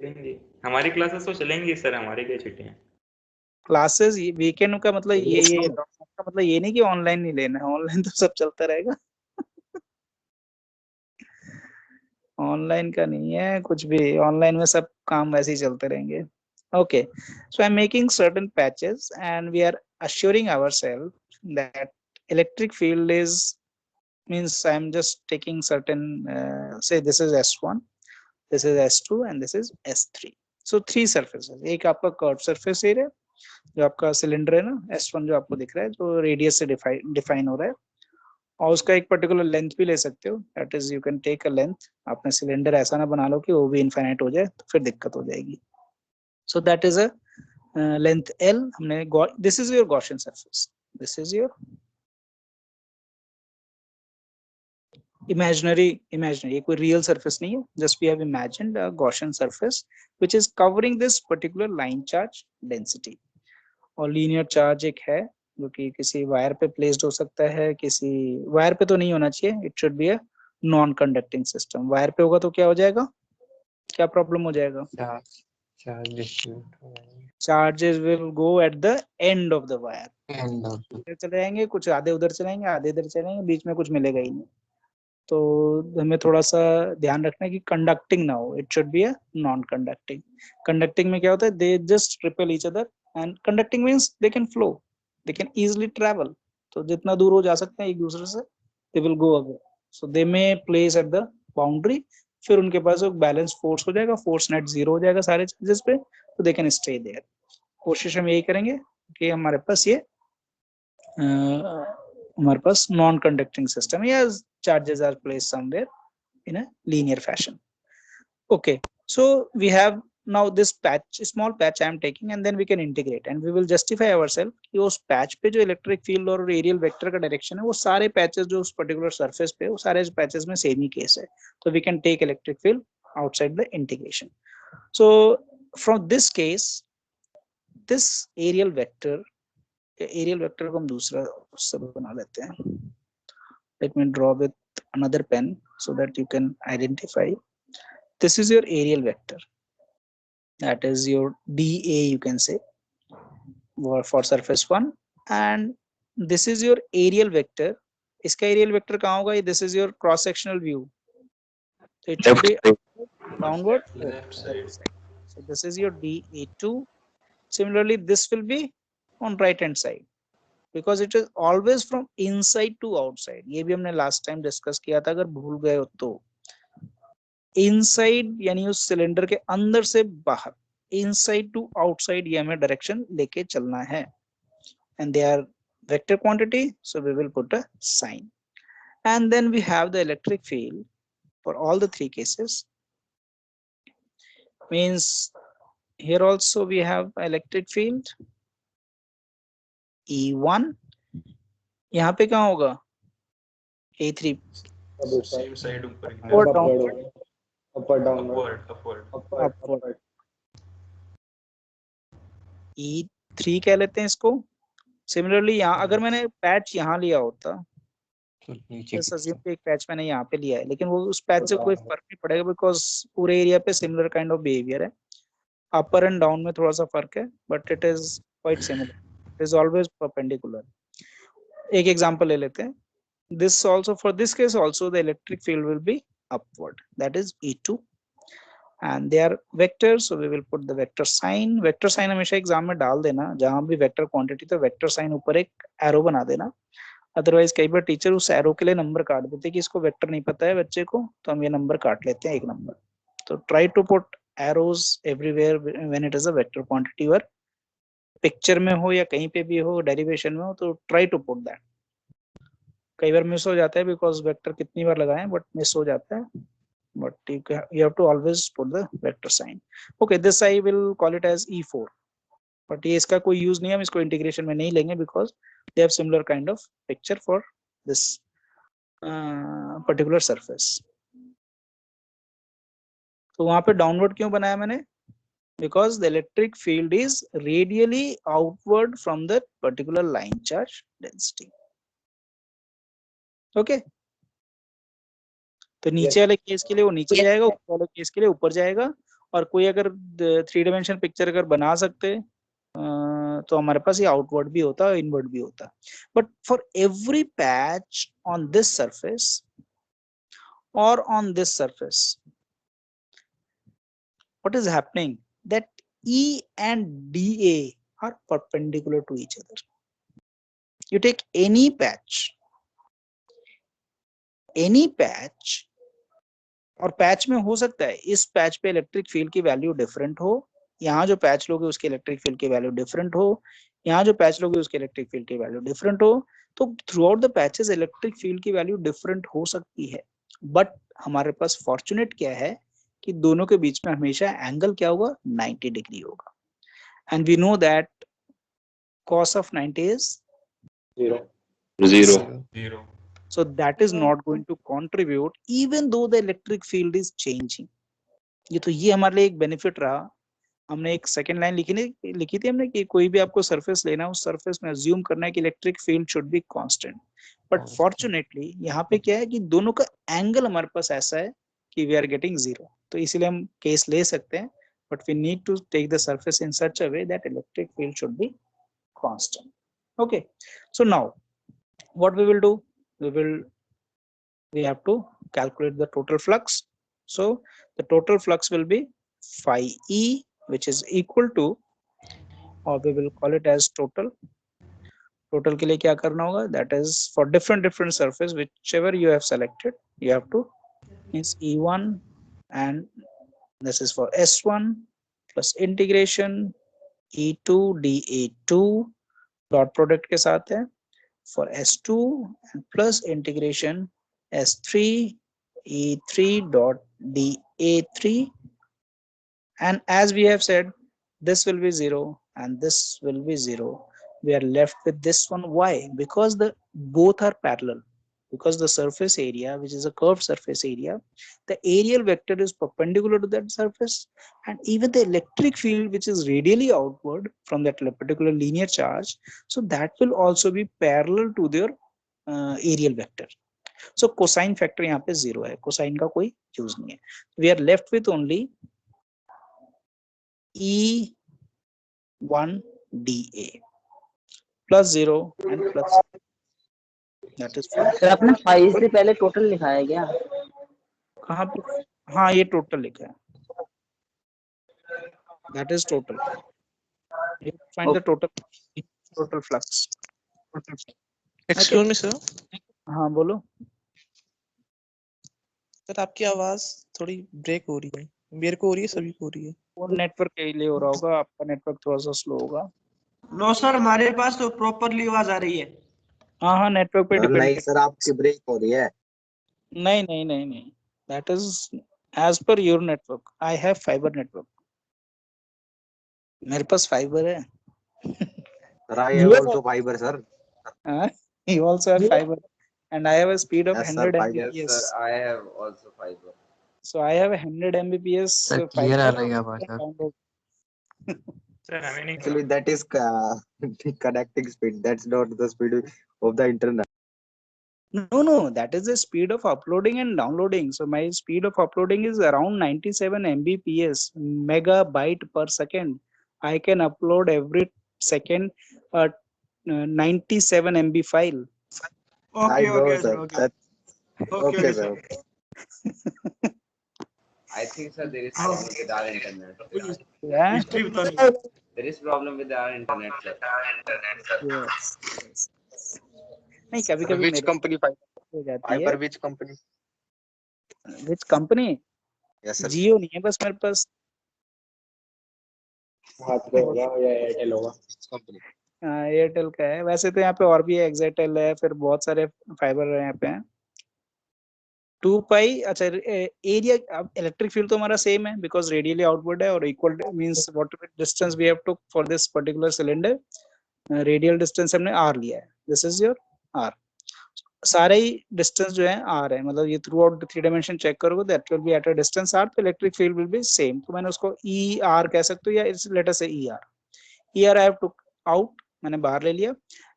चलेंगी, हमारी क्लासेस तो चलेंगी सर, हमारी क्या छुट्टियां। क्लासेस? वीकेंड का मतलब ये का मतलब ये नहीं कि ऑनलाइन नहीं लेना है, ऑनलाइन तो सब चलता रहेगा। ऑनलाइन का नहीं है कुछ भी, ऑनलाइन में सब काम वैसे ही चलते रहेंगे। Okay, so I'm making certain patches and we are assuring ourselves that electric field is, means I'm just taking certain, say this is S1, this is S2 and this is S3. So three surfaces, एक आपका curved surface area जो आपका cylinder है ना, S1 जो आपको दिख रहा है, जो रेडियस से डिफाइन हो रहा है, और उसका एक पर्टिकुलर लेंथ भी ले सकते हो। That is you can take a length. आपने सिलेंडर ऐसा ना बना लो कि वो भी इनफाइनाइट हो जाए, तो फिर दिक्कत हो जाएगी। So that is a length L हमने, this is your Gaussian surface, this is your imaginary, कोई रियल सरफेस नहीं है, just we have imagined a Gaussian surface which is covering this particular line charge density. और linear charge एक है जो कि किसी वायर पे प्लेस्ड हो सकता है, किसी वायर पे तो नहीं होना चाहिए, it should be a non conducting system. Wire पे होगा तो क्या हो जाएगा, क्या प्रॉब्लम हो जाएगा? चार्ज डिस्ट्रीब्यूट हो जाएंगे charges will go at the end of the wire, end of चले जाएंगे, कुछ आधे उधर चलेंगे, आधे इधर चलेंगे, बीच में कुछ मिलेगा ही नहीं। तो हमें थोड़ा सा ध्यान रखना है कि कंडक्टिंग ना हो, it should be a non conducting. Conducting में क्या होता है, they just repel each other, and conducting means they can flow, they can easily travel. तो जितना दूर हो जा सकते हैं एक दूसरे से, they will go away. So they may place at the boundary, फिर उनके पास एक बैलेंस फोर्स हो जाएगा, फोर्स नेट जीरो हो जाएगा सारे चार्जेस पे, तो दे कैन स्टे देयर। कोशिश हम यही करेंगे कि हमारे पास ये हमारे पास नॉन कंडक्टिंग सिस्टम या charges are placed somewhere in a linear fashion. Okay, so we have now this patch, small patch I am taking, and then we can integrate and we will justify ourselves कि उस patch पे जो electric field और aerial vector का direction है, वो सारे patches जो उस particular surface पे, वो सारे patches में same ही case है, तो we can take electric field outside the integration. So from this case, this aerial vector को हम दूसरा सब बना लेते हैं। Let me draw with another pen so that you can identify. This is your aerial vector, that is your dA, you can say, for surface 1, and this is your aerial vector. इसका aerial vector कहाँ होगा? This is your cross sectional view, so it should be downward, left side. so this is your dA2. Similarly this will be on right hand side, because it is always from inside to outside. ये भी हमने last time discuss किया था, अगर भूल गए हो तो। inside यानी उस सिलेंडर के अंदर से बाहर, inside to outside, ये हमें डायरेक्शन लेके चलना है, and they are vector quantity, so we will put a sign. And then we have the electric field for all the three cases, means here also we have electric field E1, यहाँ पे कहाँ होगा? A3, same side ऊपर की or तरफ। downward, upward downward upward upward. upward upward. E3 कह लेते हैं इसको। सिमिलरली यहाँ अगर मैंने पैच यहाँ लिया होता, तो नीचे जस्ट अज्यूम कि एक पैच मैंने यहाँ पे लिया है, लेकिन वो उस पैच से कोई फर्क नहीं पड़ेगा, बिकॉज पूरे एरिया पे सिमिलर काइंड ऑफ बिहेवियर है। अपर एंड डाउन में थोड़ा सा फर्क है, but it is quite similar, it is always perpendicular. एक एग्जांपल ले लेते हैं। This also, for this case also, the electric field will be upward, that is E2, and they are vectors, so we will put the vector sign. Vector sign हमेशा exam में डाल देना, जहां भी वेक्टर क्वांटिटी, तो vector sign ऊपर एक arrow बना देना। अदरवाइज कई बार टीचर उस एरो के लिए नंबर काट देते हैं कि इसको वेक्टर नहीं पता है बच्चे को, तो हम ये नंबर काट लेते हैं, एक नंबर। तो try to put arrows everywhere when it is a vector quantity, और पिक्चर में हो या कहीं पे भी हो, डेरिवेशन में हो, तो ट्राई टू पुट दैट। कई बार मिस हो जाता है, बिकॉज वेक्टर कितनी बार लगाएं, बट मिस हो जाता है। but you have to always put the vector sign. Okay, this I will call it as E4, but ये इसका कोई use नहीं है, हम इसको integration में नहीं लेंगे because they have similar kind of picture for this particular surface. तो वहां पे downward क्यों बनाया मैंने? Because the electric field is radially outward from the particular line charge density. Okay, तो नीचे वाले केस के लिए वो नीचे जाएगा, ऊपर वाले केस के लिए ऊपर जाएगा. और कोई अगर 3 डायमेंशन पिक्चर अगर बना सकते तो हमारे पास ये आउटवर्ड भी होता है, इनवर्ड भी होता. But for every patch on this surface और on this surface, what is happening that E and DA are perpendicular to each other. You take any patch, और पैच में हो सकता है इस पैच पे इलेक्ट्रिक फील्ड की वैल्यू डिफरेंट हो, यहाँ जो पैच लोगे उसके इलेक्ट्रिक फील्ड की वैल्यू डिफरेंट हो, यहाँ जो पैच लोगे उसके इलेक्ट्रिक फील्ड की वैल्यू डिफरेंट हो. तो through out the patches electric field की वैल्यू डिफरेंट हो सकती है. बट हमारे पास फॉर्चुनेट क्या है कि दोनों के बीच में हमेशा एंगल क्या होगा, 90 डिग्री होगा. And we know that cos of 90 is 0. so that is not going to contribute even though the electric field is changing. ये हमारे लिए एक बेनिफिट रहा. हमने एक सेकंड लाइन लिखी थी हमने कि कोई भी आपको सरफेस लेना है, उस सरफेस में अज्यूम करना है कि electric field should be constant. But fortunately यहाँ पे क्या है कि दोनों का एंगल हमारे पास ऐसा है कि वी आर गेटिंग 0. तो इसीलिए हम केस ले सकते हैं, but we need to take the surface in such a way that electric field should be constant. Okay, so now what we will do, we have to calculate the total flux. So the total flux will be phi E, which is equal to, or we will call it as total. Total के लिए क्या करना होगा, that is for different surface whichever you have selected, you have to means E1 and this is for S1 plus integration E2 dA2 dot product के साथ है for S2 and plus integration S3 E3 dot dA3, and as we have said, this will be 0 and this will be 0. We are left with this one. Why? Because the both are parallel. Because the surface area, which is a curved surface area, the aerial vector is perpendicular to that surface, and even the electric field, which is radially outward from that particular linear charge, so that will also be parallel to their aerial vector. So cosine factor यहाँ पे 0 है, cosine का कोई use नहीं है. We are left with only E1 dA plus 0 and plus 0. That is fine. Sir आपने five से पहले टोटल लिखा है क्या? कहाँ पे? हाँ, ये टोटल लिखा है. That is total. You find the total flux. Excuse me sir. हाँ बोलो. सर आपकी आवाज थोड़ी ब्रेक हो रही है, मेरे को हो रही है, सभी को हो रही है. वो नेटवर्क के लिए हो रहा होगा, आपका नेटवर्क थोड़ा सा स्लो होगा. नो सर, हमारे पास तो प्रॉपरली आवाज आ रही है. हाँ, नेटवर्क पे डिपेंड. नहीं सर, आपकी ब्रेक हो रही है. नहीं. That is as per your network. I have fiber network. मेरे पास फाइबर है. Sir, I have also fiber, sir. You also have fiber, and I have a speed of Yes, sir, 100 fiber. Mbps. Yes, sir, I have also fiber. So I have a 100 Mbps. Sir clear आ रही है आवाज sir. Sir हमें नहीं Actually, that is connecting speed. That's not the speed of the internet. No, that is the speed of uploading and downloading. So my speed of uploading is around 97 Mbps, megabyte per second. I can upload every second a 97 MB file. I know, Okay, sir. okay. That's okay, sir. I think, sir, there is problem with our internet. Yeah. History बतानी. There is problem with our internet, sir. Yes. नहीं, कभी-कभी Which मेरे company fiber? हो जाती Fiber है. which company? Which company? Yes, sir. जियो नहीं है बस मेरे पास. हाथ पे होगा या एयरटेल होगा. Which company? एयरटेल का है. वैसे तो यहाँ पे और भी है, एक्साइटेल है, फिर बहुत सारे फाइबर यहाँ पे हैं. 2 पाई, अच्छा एरिया, अब इलेक्ट्रिक फील्ड तो हमारा सेम है बिकॉज रेडियली आउटवर्ड है और equal means what distance we have to for this particular cylinder, radial distance हमने r लिया है, दिस इज योर r, सारे ही डिस्टेंस जो है r है, मतलब ये थ्रू आउट 3 डायमेंशन चेक करोगे that will B eight a distance r, तो electric field will be same, तो मैंने उसको er कह सकते हो या it's late us say er I have to out, मैंने बाहर ले लिया,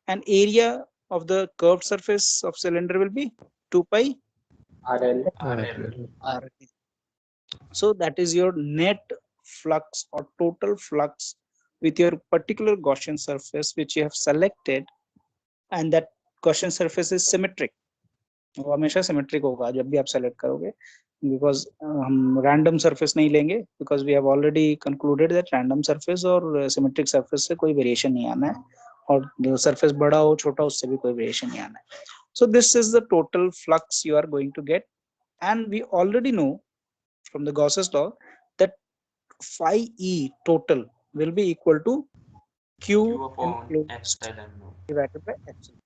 and area of the curved surface of cylinder will be 2 pi RL. r. So that is your net flux or total flux with your particular Gaussian surface which you have selected, and that Gaussian surface is symmetric. वो हमेशा symmetric होगा जब भी आप select करोगे, because हम random surface नहीं लेंगे, because we have already concluded that random surface और सिमेट्रिक सरफेस से कोई वेरिएशन नहीं आना है, और जो सरफेस बड़ा हो छोटा उससे भी कोई वेरिएशन नहीं आना है. So this is the total flux you are going to get, and we already know from the Gauss's law that phi e total will be equal to q Q upon enclosed epsilon naught. divided by epsilon.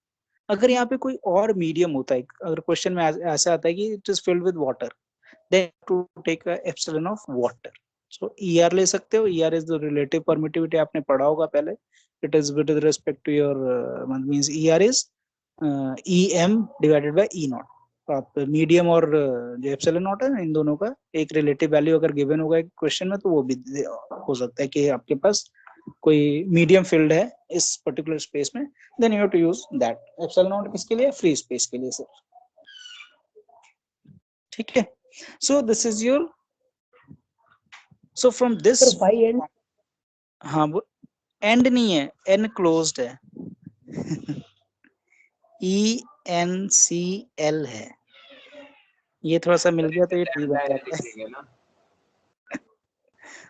अगर यहाँ पे कोई और medium होता है, अगर question में ऐसा आता है कि it is filled with water, then to take epsilon of water, so ER ले सकते हो. ER is the relative permittivity, आपने पढ़ा होगा पहले, it is with respect to your means ER is EM divided by E naught. आप medium और जो एप्सिलॉन नॉट है इन दोनों का एक रिलेटिव वैल्यू अगर गिवन होगा एक क्वेश्चन में, तो वो भी हो सकता है कि आपके पास कोई मीडियम फील्ड है इस पर्टिकुलर स्पेस में, then you have to use that. Epsilon naught किसके लिए? फ्री स्पेस के लिए सिर्फ. ठीक है, so this is your, so from this, sir phi and हाँ वो एंड नहीं है, एनक्लोज्ड है. ENCL है, ये थोड़ा सा मिल गया तो ये ठीक बन जाता है. लिखेंगे ना.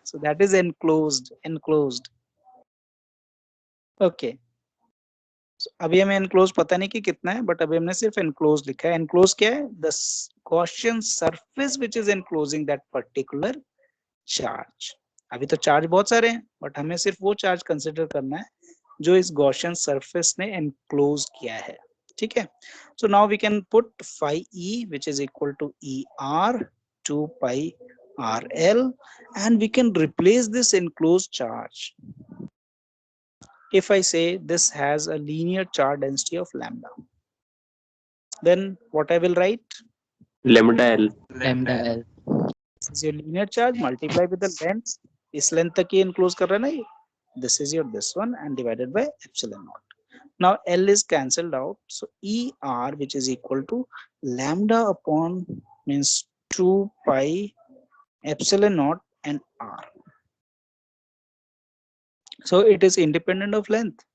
So that is enclosed. Okay. So अभी हमें enclosed पता नहीं कि कितना है, बट अभी हमने सिर्फ enclosed लिखा है. enclosed क्या है? The Gaussian surface which is enclosing that particular charge. अभी तो चार्ज बहुत सारे हैं, बट हमें सिर्फ वो चार्ज कंसिडर करना है जो इस Gaussian surface ने enclose किया है. ठीक है, so now we can put phi e which is equal to ER 2 pi RL, and we can replace this enclosed charge. If I say this has a linear charge density of lambda, then what I will write? Lambda L. lambda L. This is your linear charge multiplied with the length. इस length तक ये enclose कर रहा है ना ये. This is your this one and divided by epsilon naught. Now L is cancelled out, so ER which is equal to lambda upon means 2 pi epsilon naught and R. So it is independent of length.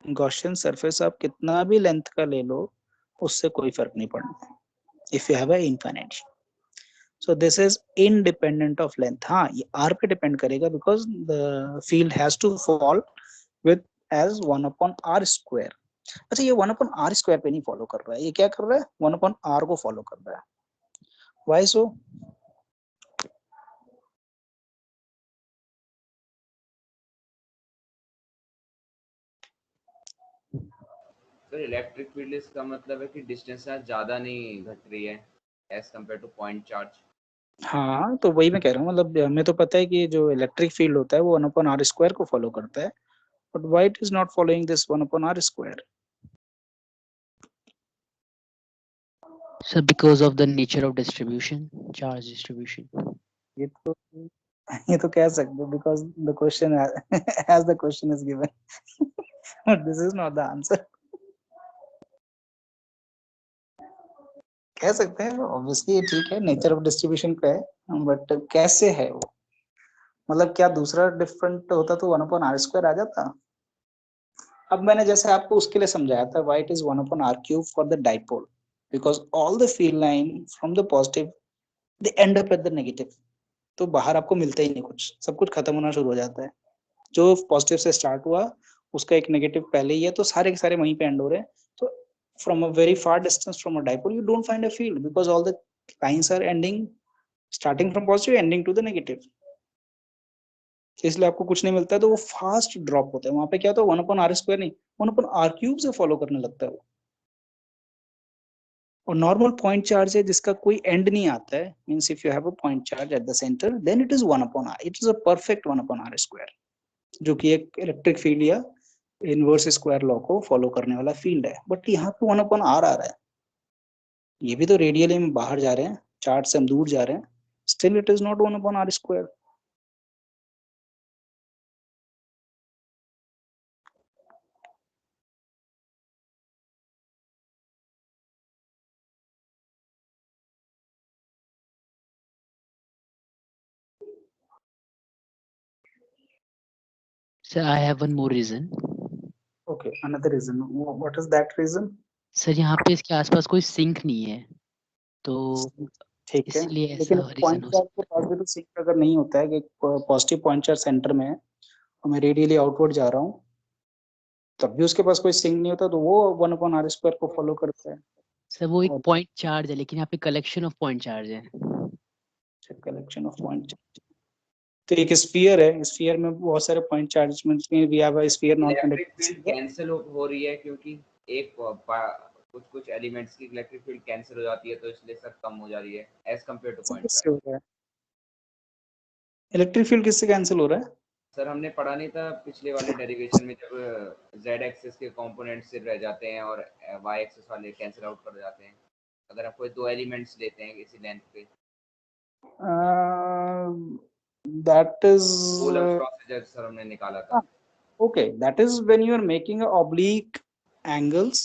Gaussian surface आप कितना भी length का ले लो उससे कोई फर्क नहीं पड़ना if you have a infinite. So this is independent of length. हाँ ये R पे depend करेगा because the field has to fall with as 1 upon R square. अच्छा ये 1 upon R square पे नहीं follow कर रहा है, ये क्या कर रहा है? 1 upon R को follow कर रहा है. Why so? Sir electric field इसका मतलब है कि डिस्टेंस ज्यादा नहीं घट रही है as compare to point charge. हाँ तो वही मैं कह रहा हूँ, मतलब हमें तो पता है कि जो इलेक्ट्रिक फील्ड होता है वो 1 upon R square को follow करता है, but why it is not following this 1 upon R square? So because of the nature of distribution, charge distribution. ये तो कह सकते हो because the question as the question is given, but this is not the answer. कह सकते हैं obviously ये ठीक है, नेचर ऑफ डिस्ट्रीब्यूशन का है, बट कैसे है वो, मतलब क्या दूसरा डिफरेंट होता तो 1 upon R square आ जाता. अब मैंने जैसे आपको उसके लिए समझाया था why it is 1 upon R cube for the dipole, because all the field line from the positive they end up at the negative. तो बाहर आपको मिलता ही नहीं कुछ, सब कुछ खत्म होना शुरू हो जाता है. जो पॉजिटिव से स्टार्ट हुआ उसका एक नेगेटिव पहले ही है, तो सारे के सारे वहीं पे एंड हो रहे हैं. तो from a very far distance from a dipole you don't find a field because all the lines are ending starting from positive ending to the negative. इसलिए आपको कुछ नहीं मिलता है, तो वो फास्ट ड्रॉप होता है. वहां पे क्या होता है 1 upon R square नहीं 1 upon R cube से फॉलो करने लगता है वो. और नॉर्मल पॉइंट चार्ज है जिसका कोई एंड नहीं आता है, means if you have a point charge at the centre then it is 1/r, it is a perfect 1/r square, जो कि एक इलेक्ट्रिक फील्ड या इनवर्स स्क्वायर लॉ को फॉलो करने वाला फील्ड है। बट यहाँ पे 1/r आ रहा है, ये भी तो रेडियली हम बाहर जा रहे हैं, चार्ज से हम दूर जा रहे हैं, still it is not 1/r square. Sir, I have one more reason. Okay, another reason. What is that reason? Sir यहाँ पे इसके आसपास कोई सिंक नहीं है, तो ठीक है, इसलिए ऐसा लेकिन रीजन पॉइंट हो चार्ज के सकता पास भी तो सिंक अगर नहीं होता है कि पॉजिटिव पॉइंट चार्ज सेंटर में है और मैं रेडियली आउटवर्ड जा रहा हूँ, तब भी उसके पास कोई सिंक नहीं होता, तो वो 1/r स्क्वायर को फॉलो करता है। है। सर वो एक और- पॉइंट चार्ज है, लेकिन यहाँ पे कलेक्शन ऑफ पॉइंट चार्ज है। कलेक्शन ऑफ पॉइंट चार्ज, तो एक स्फीयर है, स्फीयर में बहुत सारे पॉइंट चार्ज में we have a sphere not electric field conducting. Cancel हो रही है क्योंकि एक कुछ एलिमेंट्स की इलेक्ट्रिक फील्ड कैंसिल हो जाती है, तो इसलिए सर कम हो जा रही है एज कम्पेयर टू पॉइंट किससे चार्ज। हो रहा है इलेक्ट्रिक फील्ड, किससे कैंसिल हो रहा है? सर हमने पढ़ा नहीं था पिछले वाले डेरिवेशन में, जब z एक्सिस के कंपोनेंट सिर्फ रह जाते हैं और y एक्सिस वाले कैंसिल आउट कर जाते हैं, अगर आप कोई दो एलिमेंट्स लेते हैं इसी लेंथ पे। That is Coulomb's procedure sir हमने निकाला था। okay, that is when you are making a oblique angles,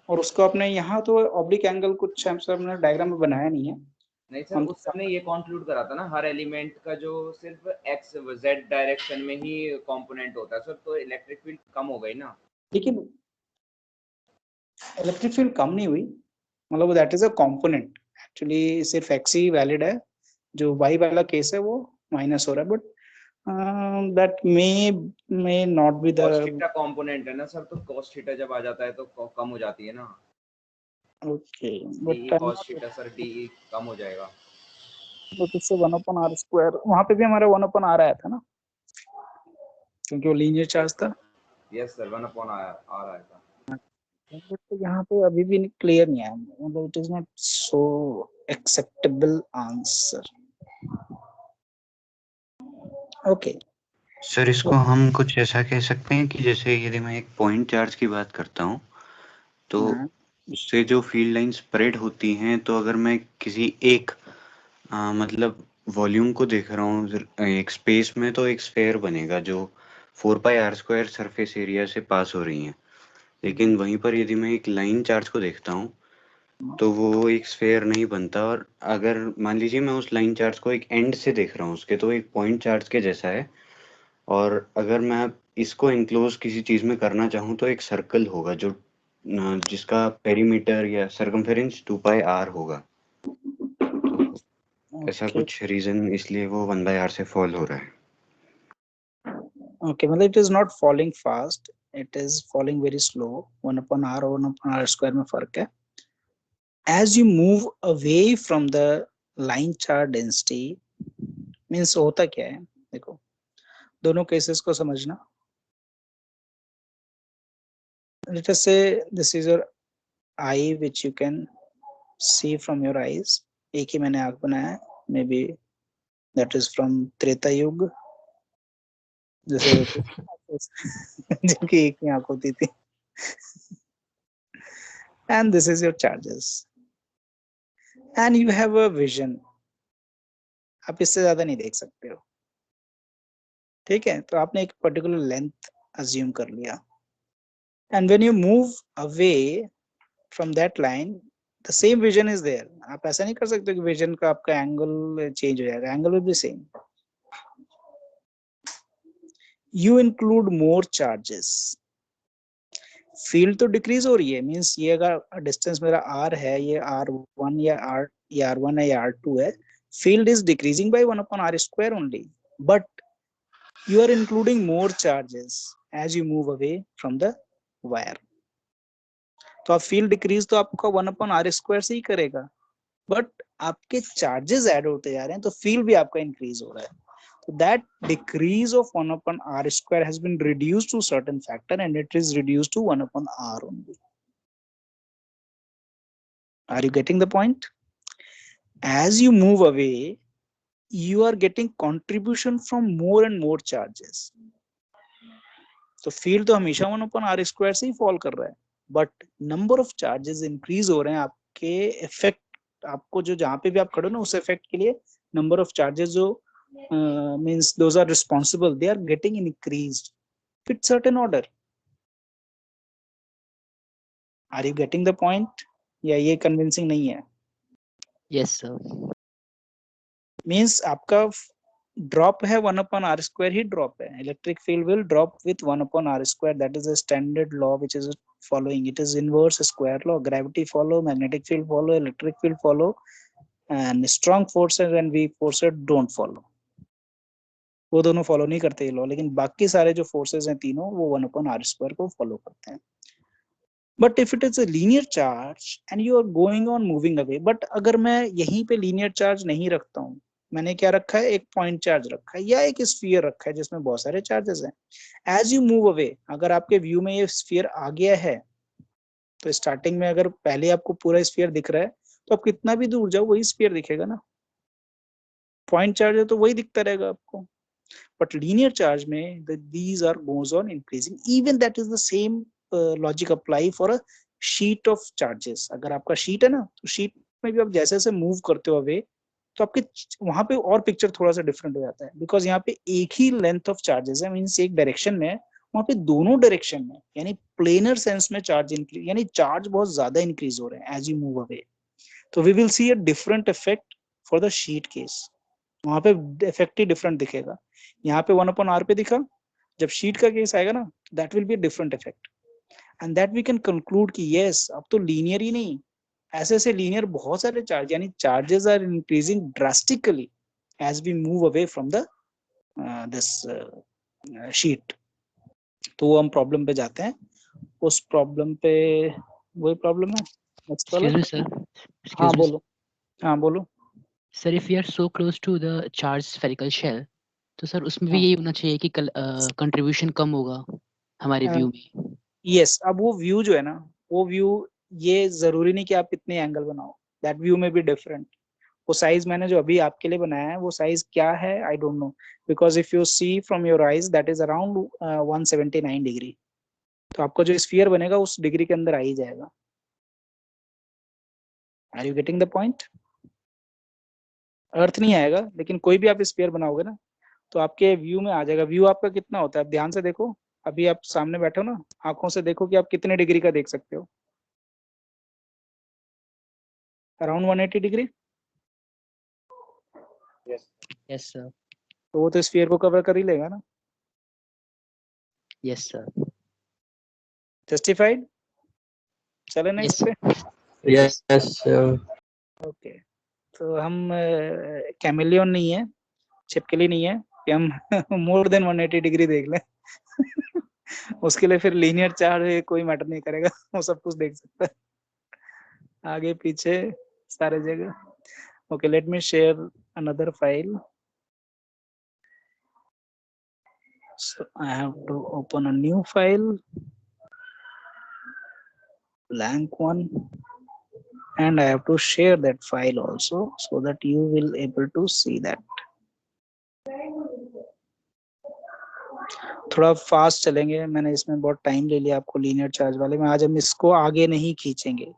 और उसको अपने यहाँ तो oblique angle कुछ हमने डायग्राम में बनाया नहीं है। नहीं सर, हम उस सर ने ये कंक्लूड करा था ना, हर एलिमेंट का जो सिर्फ x z डायरेक्शन में ही कंपोनेंट होता है सर, तो इलेक्ट्रिक फील्ड कम हो गई ना। लेकिन इलेक्ट्रिक फील्ड कम नहीं हुई, मतलब that is a component, actually सिर्फ x ही वैलिड है, जो y वाला केस है वो माइनस हो रहा है, but that may not be the cos theta component है ना सर, तो cos थीटा जब आ जाता है तो कम हो जाती है ना। Okay, DE but cos theta sir DE कम हो जाएगा। इससे 1/r स्क्वायर, वहां पे भी हमारा 1/r आया था ना, क्योंकि वो लीनियर चार्ज था। यस सर, 1/r आया था। बट यहाँ पे अभी भी क्लियर नहीं है, मतलब it is not so acceptable answer. Okay sir इसको हम कुछ ऐसा कह सकते हैं कि जैसे यदि मैं एक पॉइंट चार्ज की बात करता हूँ, तो उससे जो फील्ड लाइन स्प्रेड होती हैं, तो अगर मैं किसी एक मतलब वॉल्यूम को देख रहा हूँ एक स्पेस में, तो एक स्फेयर बनेगा जो 4πr² सरफेस एरिया से पास हो रही है। लेकिन वहीं पर यदि मैं एक लाइन चार्ज को देखता हूँ तो वो एक स्फेयर नहीं बनता, और अगर मान लीजिए मैं उस लाइन चार्ज को एक एंड से देख रहा हूँ उसके, तो एक पॉइंट चार्ज के जैसा है, और अगर मैं इसको इनक्लोज किसी चीज में करना चाहूँ तो एक सर्कल होगा जो जिसका पेरीमीटर या सरकमफेरेंस 2πr होगा। तो ऐसा कुछ रीजन, इसलिए वो 1/r से फॉल हो रहा है। ओके, मतलब it is not falling fast, it is falling very slow. 1/r और 1/r स्क्वायर में फर्क है। As you move away from the line charge density, means होता क्या है, देखो दोनों केसेस को समझना। लेट अस से this is your I which you can see from your eyes. एक ही मैंने आंख बनाया है, may be that is from Treta युग, जैसे जिनकी एक ही आंख होती थी। And this is your charges, and you have a vision, आप इससे ज्यादा नहीं देख सकते हो, ठीक है? तो आपने एक पर्टिकुलर लेंथ अज्यूम कर लिया, and when you move away from that line the same vision is there। आप ऐसा नहीं कर सकते कि विजन का आपका एंगल चेंज हो जाएगा, angle will be same. you include more charges, field तो डिक्रीज हो रही है, मींस ये अगर डिस्टेंस मेरा r है, ये r1 या r1 है या r2 है, field is decreasing by 1/r square only, but you are including more charges as you move away from the wire। तो आप फील्ड डिक्रीज तो आपका 1/r स्क्वायर से ही करेगा, बट आपके चार्जेस ऐड होते जा रहे हैं, तो फील्ड भी आपका इंक्रीज हो रहा है। So that decrease of 1/r square has been reduced to certain factor, and it is reduced to 1/r only। Are you getting the point? As you move away, you are getting contribution from more and more charges. तो field तो हमेशा 1/r² से ही fall कर रहा है, but number of charges increase हो रहे हैं आपके इफेक्ट, आपको जो जहां पे भी आप खड़े हो ना उस इफेक्ट के लिए नंबर ऑफ चार्जेस जो means those are responsible, they are getting increased with certain order. Are you getting the point? या ये कन्विंसिंग नहीं है? Yes sir. मींस आपका ड्रॉप है 1/r² ही ड्रॉप है. Electric field will drop with 1/r². that is a standard law which is following. It is inverse square law. Gravity follow, magnetic field follow, electric field follow, and strong forces and weak forces don't follow. वो दोनों follow नहीं करते ये law, लेकिन बाकी सारे जो forces हैं तीनों वो 1/r² को फॉलो करते हैं. But if it is a linear charge and you are going on moving away, but अगर मैं यहीं पे लीनियर चार्ज नहीं रखता हूँ, मैंने क्या रखा है, एक पॉइंट चार्ज रखा है या एक स्फीयर रखा है जिसमें बहुत सारे चार्जेस हैं. एज यू मूव अवे, अगर आपके व्यू में ये स्फीयर आ गया है, तो स्टार्टिंग में अगर पहले आपको पूरा स्फीयर दिख रहा है तो आप कितना भी दूर जाओ वही स्फीयर दिखेगा ना. पॉइंट चार्ज है तो वही दिखता रहेगा आपको. बट लीनियर चार्ज में these are goes on increasing. even that is the same logic apply for a sheet of charges. अगर आपका शीट है ना, तो शीट में भी आप जैसे जैसे मूव करते हो अवे, तो आपके वहां पे और पिक्चर थोड़ा सा डिफरेंट हो जाता है, बिकॉज यहाँ पे एक ही लेंथ ऑफ चार्जेस है, मींस एक डायरेक्शन में है, वहां पे दोनों डायरेक्शन में, यानी प्लेनर सेंस में चार्ज इंक्रीज, यानी चार्ज बहुत ज्यादा इंक्रीज हो रहे हैं एज यू मूव अवे. तो we will see a different effect for the sheet case. वहां पे इफेक्ट ही डिफरेंट दिखेगा. यहाँ पे 1/r पे दिखा, जब शीट का केस आएगा ना, that will be a different effect. And that we can conclude कि यस, अब तो लीनियर ही नहीं, ऐसे ऐसे लीनियर बहुत सारे चार्ज, यानी charges are increasing drastically as we move away from the this sheet. तो वो हम प्रॉब्लम पे जाते हैं. उस प्रॉब्लम पे वही प्रॉब्लम है नेक्स्ट वाला. हाँ बोलो. हाँ बोलो sir. If you are so close to the charge spherical shell, तो सर उसमें भी यही होना चाहिए कि कंट्रीब्यूशन कम होगा हमारे व्यू में. यस. अब वो व्यू जो है ना, वो व्यू ये जरूरी नहीं कि आप इतने एंगल बनाओ, दैट व्यू में भी डिफरेंट. वो साइज मैंने जो अभी आपके लिए बनाया है, वो साइज क्या है I don't know, because if you see from your eyes that is around 179 degree. तो आपका जो स्फीयर बनेगा उस डिग्री के अंदर आ ही जाएगा. Are you getting the point? अर्थ नहीं आएगा, लेकिन कोई भी आप स्फीयर बनाओगे ना तो आपके व्यू में आ जाएगा. व्यू आपका कितना होता है, आप ध्यान से देखो. अभी आप सामने बैठे हो ना, आंखों से देखो कि आप कितने डिग्री का देख सकते हो. Around 180 degree. Yes sir. तो वो तो स्फीयर को कवर कर ही लेगा ना. Yes sir. जस्टिफाइड. चले नेक्स्ट पे. Yes sir. ओके. तो हम कैमिलियन नहीं है, छिपकली नहीं है कि हम मोर देन 180 डिग्री देख लें. उसके लिए फिर लीनियर चार्ज कोई मैटर नहीं करेगा, वो सब कुछ देख सकता है आगे पीछे सारे जगह. Okay, let me share another file. So I have to open a new file, blank one, and I have to share that file also so that you will able to see that. थोड़ा fast चलेंगे, मैंने इसमें बहुत time ले लिया आपको linear charge वाले में. आज हम इसको आगे नहीं खींचेंगे,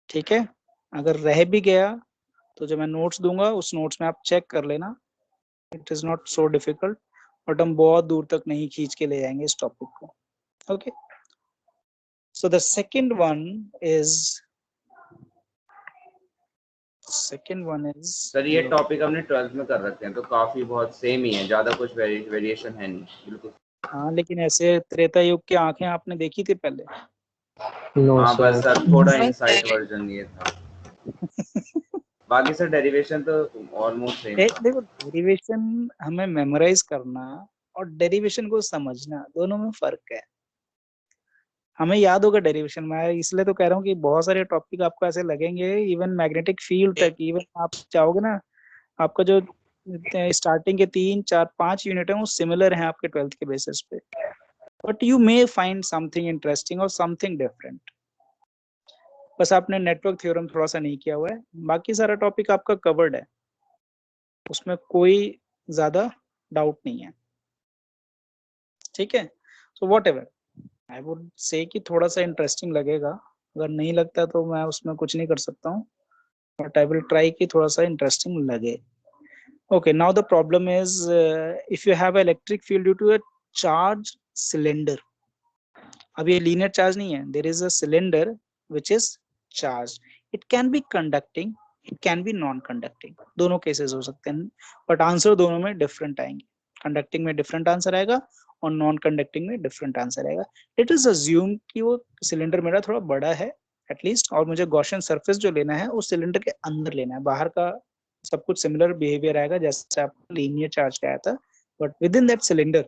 ठीक है? अगर रह भी गया तो जो मैं नोट्स दूंगा उस नोट्स में आप चेक कर लेना. It is not so difficult, but हम बहुत दूर तक नहीं खींच के ले जाएंगे इस टॉपिक को. Okay, so the second one is sir ये टॉपिक हमने 12th में कर रखे हैं, तो काफी बहुत सेम ही है, ज्यादा कुछ वेरिएशन है नहीं बिल्कुल. हाँ, लेकिन ऐसे त्रेता युग की आंखें आपने देखी थी पहले? हाँ बस सर थोड़ा इनसाइट वर्जन ये था. बाकी सर डेरिवेशन तो ऑलमोस्ट सेम. देखो, डेरिवेशन हमें मेमोराइज करना और डेरिवेशन को समझना, दोनों में फर्क है. हमें याद होगा डेरिवेशन. मैं इसलिए तो कह रहा हूँ कि बहुत सारे टॉपिक आपको ऐसे लगेंगे, इवन मैग्नेटिक फील्ड तक, इवन आप चाहोगे ना, आपका जो स्टार्टिंग के 3, 4, 5 यूनिट है वो सिमिलर हैं आपके 12th के बेसिस पे, but you may find something interesting और समथिंग डिफरेंट. बस आपने नेटवर्क थ्योरम थोड़ा सा नहीं किया हुआ है, बाकी सारा टॉपिक आपका कवर्ड है, उसमें कोई ज्यादा डाउट नहीं है, ठीक है। So what ever I would say कि थोड़ा सा इंटरेस्टिंग लगेगा, अगर नहीं लगता तो मैं उसमें कुछ नहीं कर सकता हूँ, बट आई विल ट्राई कि थोड़ा सा इंटरेस्टिंग लगे। Okay, now the problem is if you have electric field due to a charged cylinder. अब ये linear charge नहीं है, there is a cylinder which is charged. It can be conducting, it can be non-conducting. दोनों cases हो सकते हैं, but answer दोनों में different आएंगे. Conducting में different answer आएगा और non-conducting में different answer आएगा. Let us assume कि वो cylinder मेरा थोड़ा बड़ा है at least, और मुझे Gaussian surface जो लेना है उस cylinder के अंदर लेना है, बाहर का सब कुछ सिमिलर बिहेवियर आएगा जैसे आपको लीनियर चार्ज का आया था, but with in that cylinder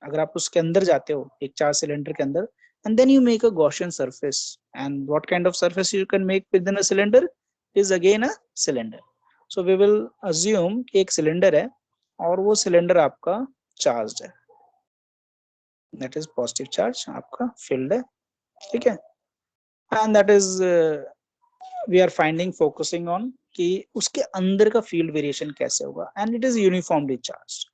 अगर आप उसके अंदर जाते हो एक चार्ज सिलेंडर के अंदर, and then you make a Gaussian surface, and what kind of surface you can make within a cylinder is again a cylinder. So we will assume कि एक सिलेंडर है और वो सिलेंडर आपका charge है, that is positive charge आपका field है, ठीक है, and that is we are finding focusing on कि उसके अंदर का फील्ड वेरिएशन कैसे होगा, and it is uniformly charge,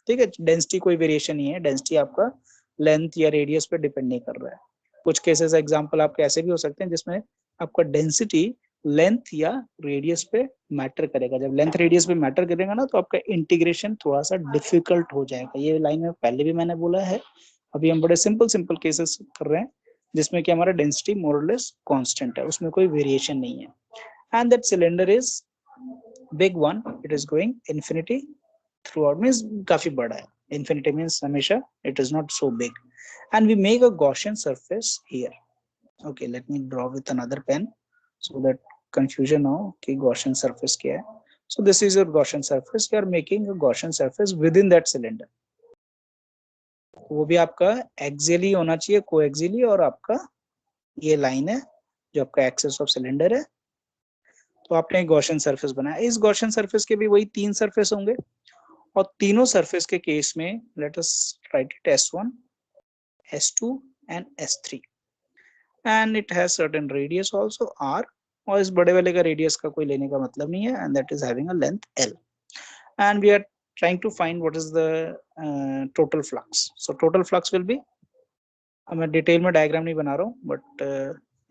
ठीक है। डेंसिटी कोई वेरिएशन नहीं है, डेंसिटी आपका लेंथ या रेडियस पे डिपेंड नहीं कर रहा है। कुछ केसेस एग्जांपल आपके ऐसे भी हो सकते हैं जिसमें आपका डेंसिटी लेंथ या रेडियस पे मैटर करेगा। जब लेंथ रेडियस पे मैटर करेगा ना तो आपका इंटीग्रेशन थोड़ा सा डिफिकल्ट हो जाएगा। ये लाइन में पहले भी मैंने बोला है, अभी हम बड़े सिंपल केसेस कर रहे हैं जिसमें कि हमारा डेंसिटी मोर और लेस कांस्टेंट है, उसमें कोई वेरिएशन नहीं है, and that cylinder is big one, it is going infinity throughout, means काफी बड़ा है, infinity means हमेशा it is not so big, and we make a Gaussian surface here. Okay, let me draw with another pen so that confusion हो कि Gaussian surface क्या है. So this is your Gaussian surface, you are making a Gaussian surface within that cylinder. वो भी आपका axially होना चाहिए, कोएक्सियली, और आपका ये लाइन है जो आपका एक्सिस ऑफ सिलेंडर है, तो आपने गॉसियन सरफेस बनाया। इस गॉसियन सरफेस के भी वही तीन सरफेस होंगे और तीनों सरफेस के केस में let us right it S1, S2 and S3, and it has certain radius also R, और इस बड़े वाले का रेडियस का कोई लेने का मतलब नहीं है, and that is having a length L, and we are trying to find what is the total flux. So total flux will be, मैं डिटेल में डायग्राम नहीं बना रहा हूँ, but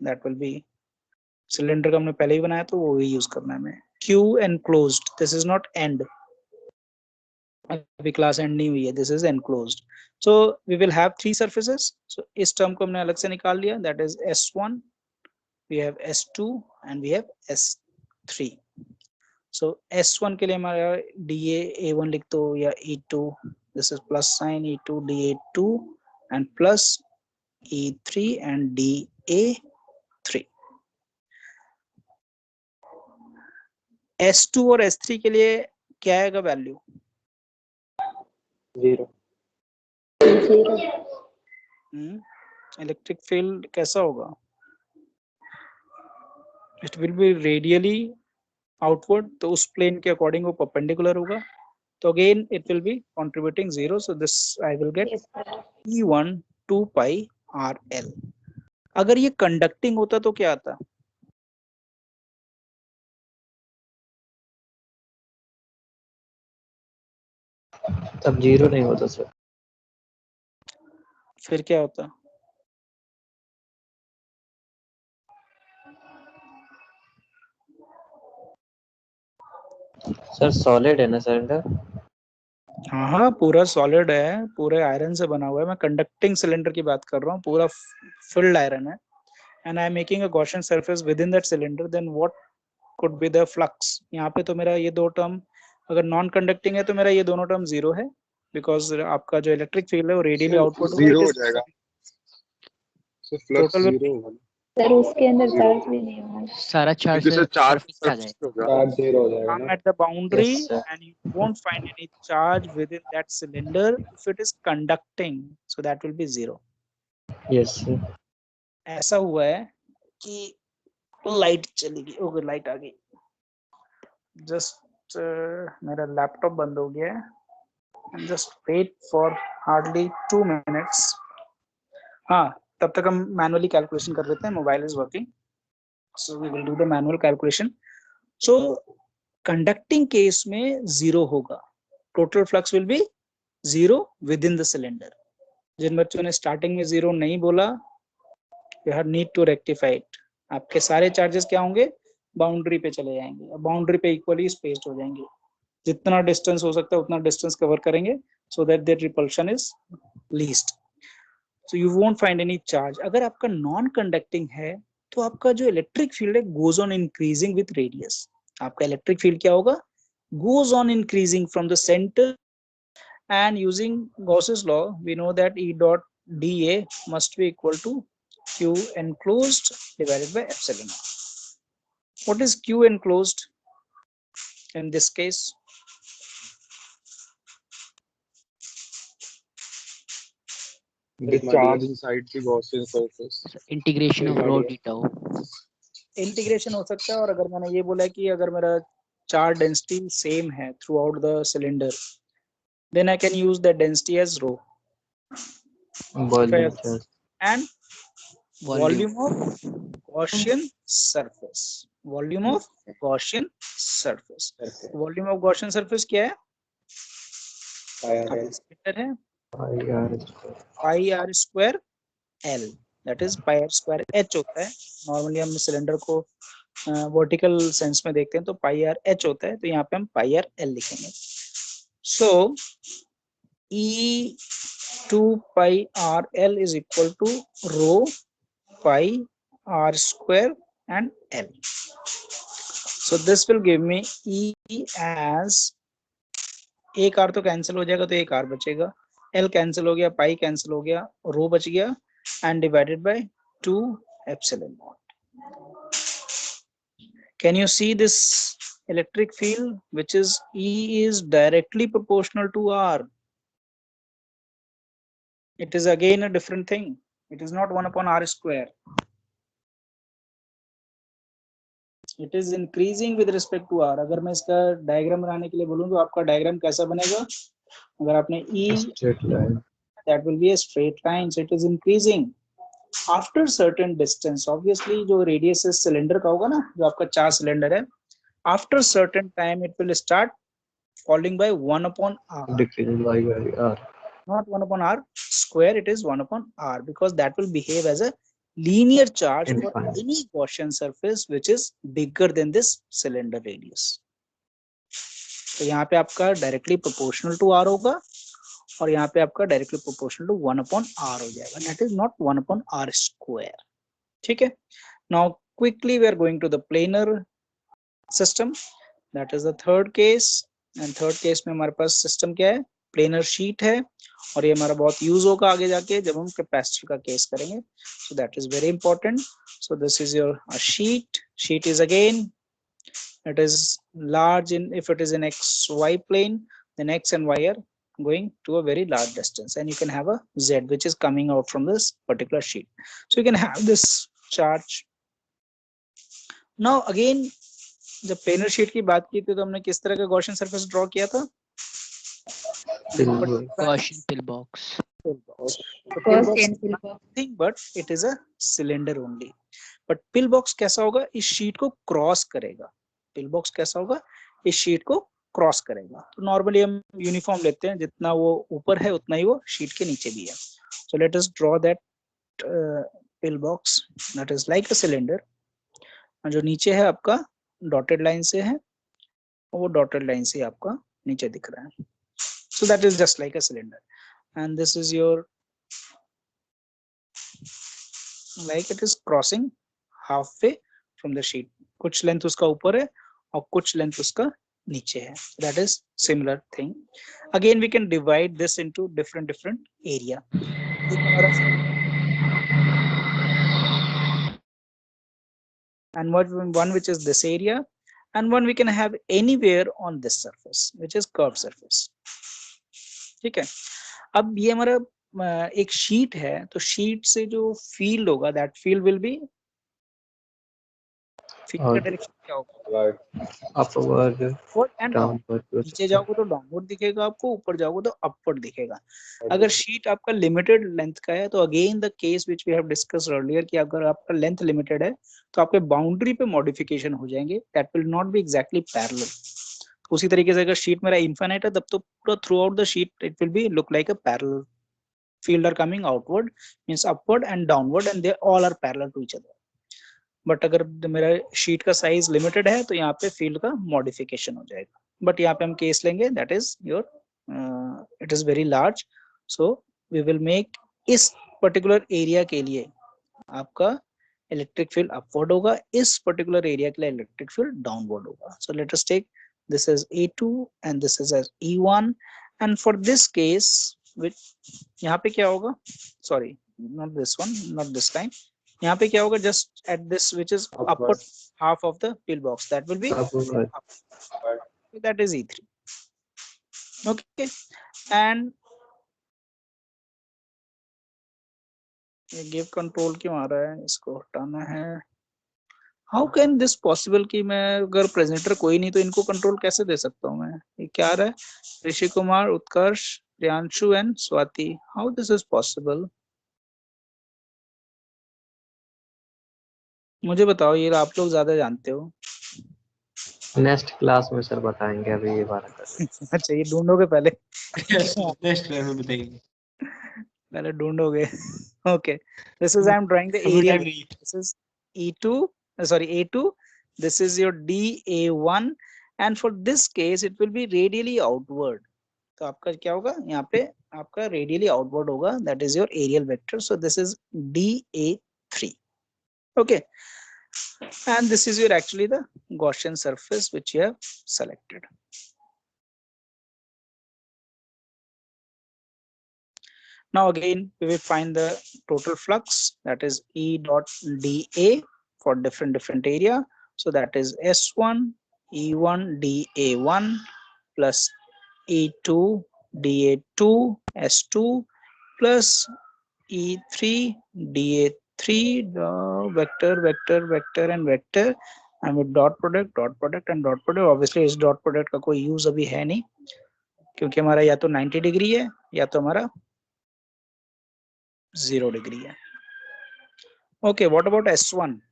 that will be, cylinder का हमने पहले ही बनाया तो वो भी यूज करना है हमें। Q enclosed, this is not end, अभी क्लास एंड नहीं हुई है, this is enclosed. So we will have three surfaces. So इस टर्म को हमने अलग से निकाल लिया, that is S1, we have S2 and we have S3. So S1 के लिए हमारा dA A1 लिख दो या E2, this is plus sign E2 dA2 and plus E3 and dA3. S2 और S3 के लिए क्या आएगा वैल्यू? 0. इलेक्ट्रिक फील्ड कैसा होगा? It will B radially outward, तो उस प्लेन के अकॉर्डिंग वो परपेंडिकुलर होगा, तो again it will B contributing 0, so this I will get E1 2 pi RL। अगर ये कंडक्टिंग होता तो क्या आता? तब 0 नहीं होता सर। फिर क्या होता? सर सॉलिड है ना सिलेंडर? हाँ, पूरा सॉलिड है, पूरे आयरन से बना हुआ है, मैं कंडक्टिंग सिलेंडर की बात कर रहा हूँ, पूरा फिल्ड आयरन है, and I am making a Gaussian surface within that cylinder, then what could be the flux? यहाँ पे तो मेरा ये दो टर्म अगर नॉन कंडक्टिंग है तो मेरा ये दोनों टर्म 0 है, बिकॉज आपका जो इलेक्ट्रिक फील्ड है वो रेडियली आउटवर्ड होगा, 0 हो जाएगा, सो फ्लक्स टोटल 0 होगा। सर उसके अंदर चार्ज भी नहीं होगा, सारा चार्ज क्योंकि सर चार्ज आ जाए। चार्ज 0 हो जाएगा come ना। at the boundary Yes, sir. and you won't find any charge within that cylinder if it is conducting, so that will be 0. Yes sir. ऐसा हुआ है कि लाइट चली गई, ओके लाइट आ गई, जस्ट मेरा लैपटॉप बंद हो गया है, just wait for hardly 2 minutes। हाँ, तब तक हम मैनुअली कैलकुलेशन कर लेते हैं, mobile is working. So we will do the manual calculation. So conducting case में 0 होगा, total flux will be 0 within the cylinder. जिन बच्चों ने स्टार्टिंग में 0 नहीं बोला, you have need to rectify it. आपके सारे चार्जेस क्या होंगे, बाउंड्री पे चले जाएंगे, बाउंड्री पे इक्वली स्पेस्ड हो जाएंगे, जितना डिस्टेंस हो सकता है उतना डिस्टेंस कवर करेंगे, so that their repulsion is least. So you won't find any charge. अगर आपका नॉन कंडक्टिंग है तो आपका जो इलेक्ट्रिक फील्ड है goes on increasing with radius. आपका इलेक्ट्रिक फील्ड क्या होगा, goes on increasing from the center, and using Gauss's law we know that E dot dA must be equal to Q enclosed divided by epsilon. What is Q enclosed in this case? The charge inside the Gaussian surface. Integration of rho d tau. Integration हो सकता है, और अगर मैंने ये बोला कि अगर मेरा चार्ज डेंसिटी सेम है throughout the cylinder, then I can use the density as rho. And volume of Gaussian surface. Volume of Gaussian surface. Volume of Gaussian surface क्या है? सिलेंडर है pi r square L. That is pi r square h होता है. Normally हम cylinder को vertical sense में देखते हैं तो pi r h होता है, तो यहाँ पे हम pi r L लिखेंगे. So E 2 pi r L is equal to rho pi r square and L. So this will give me E as, एक r तो कैंसिल हो जाएगा तो एक r बचेगा, L कैंसिल हो गया, pi कैंसिल हो गया, rho बच गया, and divided by 2 epsilon naught. Can you see this electric field, which is E is directly proportional to R? It is again a different thing. It is not 1 upon R square. It is increasing with respect to R. अगर मैं इसका diagram बनाने के लिए बोलूँ तो आपका diagram कैसा बनेगा, अगर आपने E, that will be a straight line, so it is increasing after certain distance. Obviously जो radius is cylinder का होगा ना, जो आपका 4 सिलेंडर है, after certain time it will start falling by 1 upon R. Decreasing by R. Not 1 upon R square, it is 1 upon R, because that will behave as a linear charge for any Gaussian surface which is bigger than this cylinder radius. तो यहाँ पे आपका directly proportional to R होगा, और यहाँ पे आपका directly proportional to 1 upon R हो जाएगा. That is not 1 upon R square. ठीक है. Now quickly we are going to the planar system. That is the third case. And third case में हमारे पास system क्या है, planar sheet है, और ये हमारा बहुत यूज होगा आगे जाके जब हम कैपेसिटर का केस करेंगे. So that is very important. So this is your sheet. Sheet is again, it is large in, if it is in XY plane, then X and Y are going to a very large distance, and you can have a Z which is coming out from this particular sheet. So you can have this charge. Now again, जब planar sheet की बात की थी तो हमने किस तरह का गॉसियन सरफेस ड्रॉ किया था? Gaussian pillbox. Thing, but it is a cylinder only. But pillbox कैसा होगा? इस शीट को क्रॉस करेगा. Pillbox कैसा होगा? इस शीट को क्रॉस करेगा. तो नॉर्मली हम यूनिफॉर्म लेते हैं, जितना वो ऊपर है उतना ही वो शीट के नीचे भी है. So let us draw that pillbox that is like a cylinder. जो नीचे है आपका डॉटेड लाइन से है, और वो डॉटेड लाइन से आपका नीचे दिख रहा है. So that is just like a cylinder, and this is your, like it is crossing halfway from the sheet. कुछ लेंथ उसका ऊपर है और कुछ लेंथ उसका नीचे है. That is similar thing. Again we can divide this into different area. And one which is this area, and one we can have anywhere on this surface which is curved surface. ठीक है. अब ये हमारा एक sheet है, तो sheet से जो फील्ड होगा, that field will be field का डायरेक्शन क्या होगा? Upward upward and downward. नीचे जाओगे तो डाउनवर्ड दिखेगा आपको, ऊपर जाओगे तो अपवर्ड दिखेगा। अगर शीट आपका लिमिटेड लेंथ का है तो again the case which we have discussed earlier कि अगर आपका लेंथ लिमिटेड है तो आपके बाउंड्री पे मॉडिफिकेशन हो जाएंगे, that will not B exactly parallel. उसी तरीके से अगर शीट मेरा इनफाइनाइट है तब तो पूरा through out the sheet it will B look like a parallel. Field are coming outward means upward and downward and they all are parallel to each other. But अगर मेरा शीट का size limited है तो यहाँ पे field का modification हो जाएगा। बट यहाँ पे हम केस लेंगे that is your it is very large, so we will make इस पर्टिकुलर एरिया के लिए आपका इलेक्ट्रिक फील्ड अपवर्ड होगा, इस पर्टिकुलर एरिया के लिए इलेक्ट्रिक फील्ड डाउनवर्ड होगा। So let us take this is E2 and this is as E1 and for this case यहाँ पे क्या होगा, sorry not this one, not this time, यहाँ पे क्या होगा, जस्ट एट दिस विच इज upward half of the pill box that will be that is E3. Okay, and ये give control क्यों आ रहा है, इसको हटाना है। How can this possible कि मैं अगर प्रेजेंटर कोई नहीं तो इनको कंट्रोल कैसे दे सकता हूँ मैं? ये क्या आ रहा है, Rishi Kumar, Utkarsh, Priyanshu and Swati, how this is possible? मुझे बताओ, ये आप लोग ज्यादा जानते हो। नेक्स्ट क्लास में सर बताएंगे, अभी ये बात अच्छा ये ढूंढोगे पहले? नेक्स्ट क्लास में बताएंगे। पहले ढूंढोगे। Okay, this is I am drawing the area, this is E2, sorry A2, this is your DA1 and for this case it will be radially outward. तो आपका क्या होगा, यहाँ पे आपका radially outward होगा, that is your aerial vector, so this is DA3. Okay, and this is your actually the Gaussian surface which you have selected. Now again we will find the total flux, that is E dot dA for different area, so that is S1 E1 dA1 plus E2 dA2 S2 plus E3 dA3 vector and vector and with dot product and dot product. Obviously इस dot product का कोई use अभी है नहीं क्योंकि हमारा या तो 90 डिग्री है या तो हमारा 0 degree है। Okay, what about S1?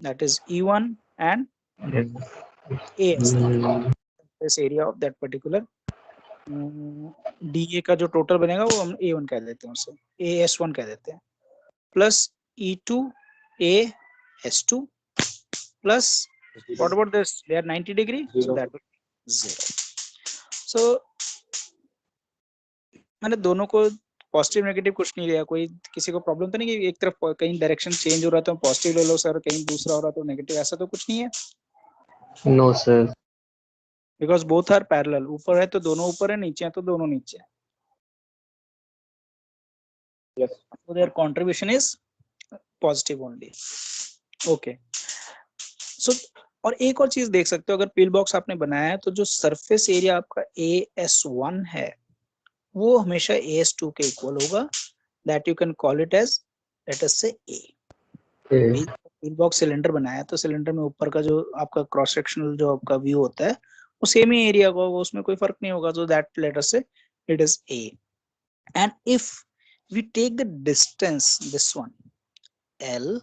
That is E1 and AS, this area of that particular DA का जो टोटल बनेगा वो हम A1 कह देते हैं, उसे AS1 कह देते हैं, plus E2 AS2 plus what about this, they are 90 degree, so that will be 0. So मैंने दोनों को पॉजिटिव नेगेटिव कुछ नहीं लिया, कोई किसी को प्रॉब्लम तो नहीं कि एक तरफ कहीं डायरेक्शन चेंज हो रहा है तो पॉजिटिव ले लो सर, कहीं दूसरा हो रहा तो नेगेटिव, ऐसा तो कुछ नहीं है? No sir, because both are parallel, ऊपर है तो दोनों ऊपर है, नीचे है तो दोनों नीचे है। Yes. So their contribution is positive only. Okay. So और एक और चीज देख सकते हो, अगर पील बॉक्स आपने बनाया है तो जो सरफेस एरिया आपका AS1 है वो हमेशा AS2 के इक्वल होगा, that you can call it as let us say A। Peel box cylinder बनाया तो सिलेंडर में ऊपर का जो आपका क्रॉस सेक्शनल जो आपका व्यू होता है वो सेम ही एरिया का होगा, उसमें कोई फर्क नहीं होगा, so that let us say it is A. And if we take the distance, this one L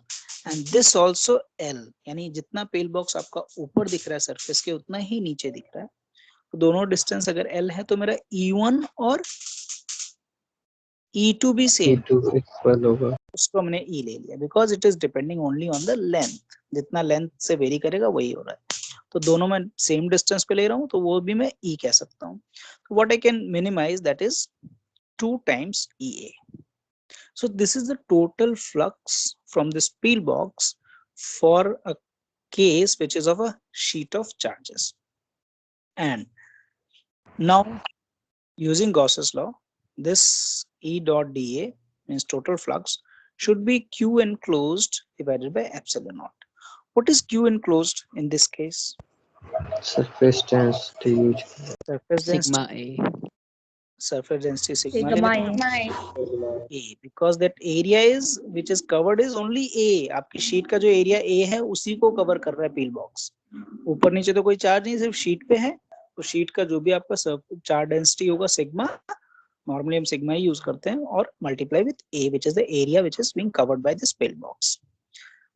and this also L, यानी जितना पेल बॉक्स आपका ऊपर दिख रहा है सरफेस के उतना ही नीचे दिख रहा है, तो दोनों डिस्टेंस अगर L है तो मेरा E1 और E2 भी सेम होगा, उसको हमने E ले लिया because it is depending only on the length, जितना लेंथ से वेरी करेगा वही हो रहा है, तो दोनों में सेम डिस्टेंस पे ले रहा हूँ तो वो भी मैं E कह सकता हूँ। तो what I can minimize that is 2 times EA. So this is the total flux from this peel box for a case which is of a sheet of charges. And now using Gauss's law, this E dot dA means total flux should be Q enclosed divided by epsilon naught. What is Q enclosed in this case? surface density, Surface density. Sigma A. surface density sigma Sigma A, because that area is which is covered is only A. आपकी sheet का जो area A है उसी को cover कर रहा है पील box, ऊपर नीचे तो कोई चार्ज नहीं, सिर्फ शीट पे है। तो शीट का जो भी आपका चार्ज डेंसिटी होगा सिग्मा, नॉर्मली हम सिग्मा ही यूज करते हैं, और multiply with A which is the area which is being covered by this pale box,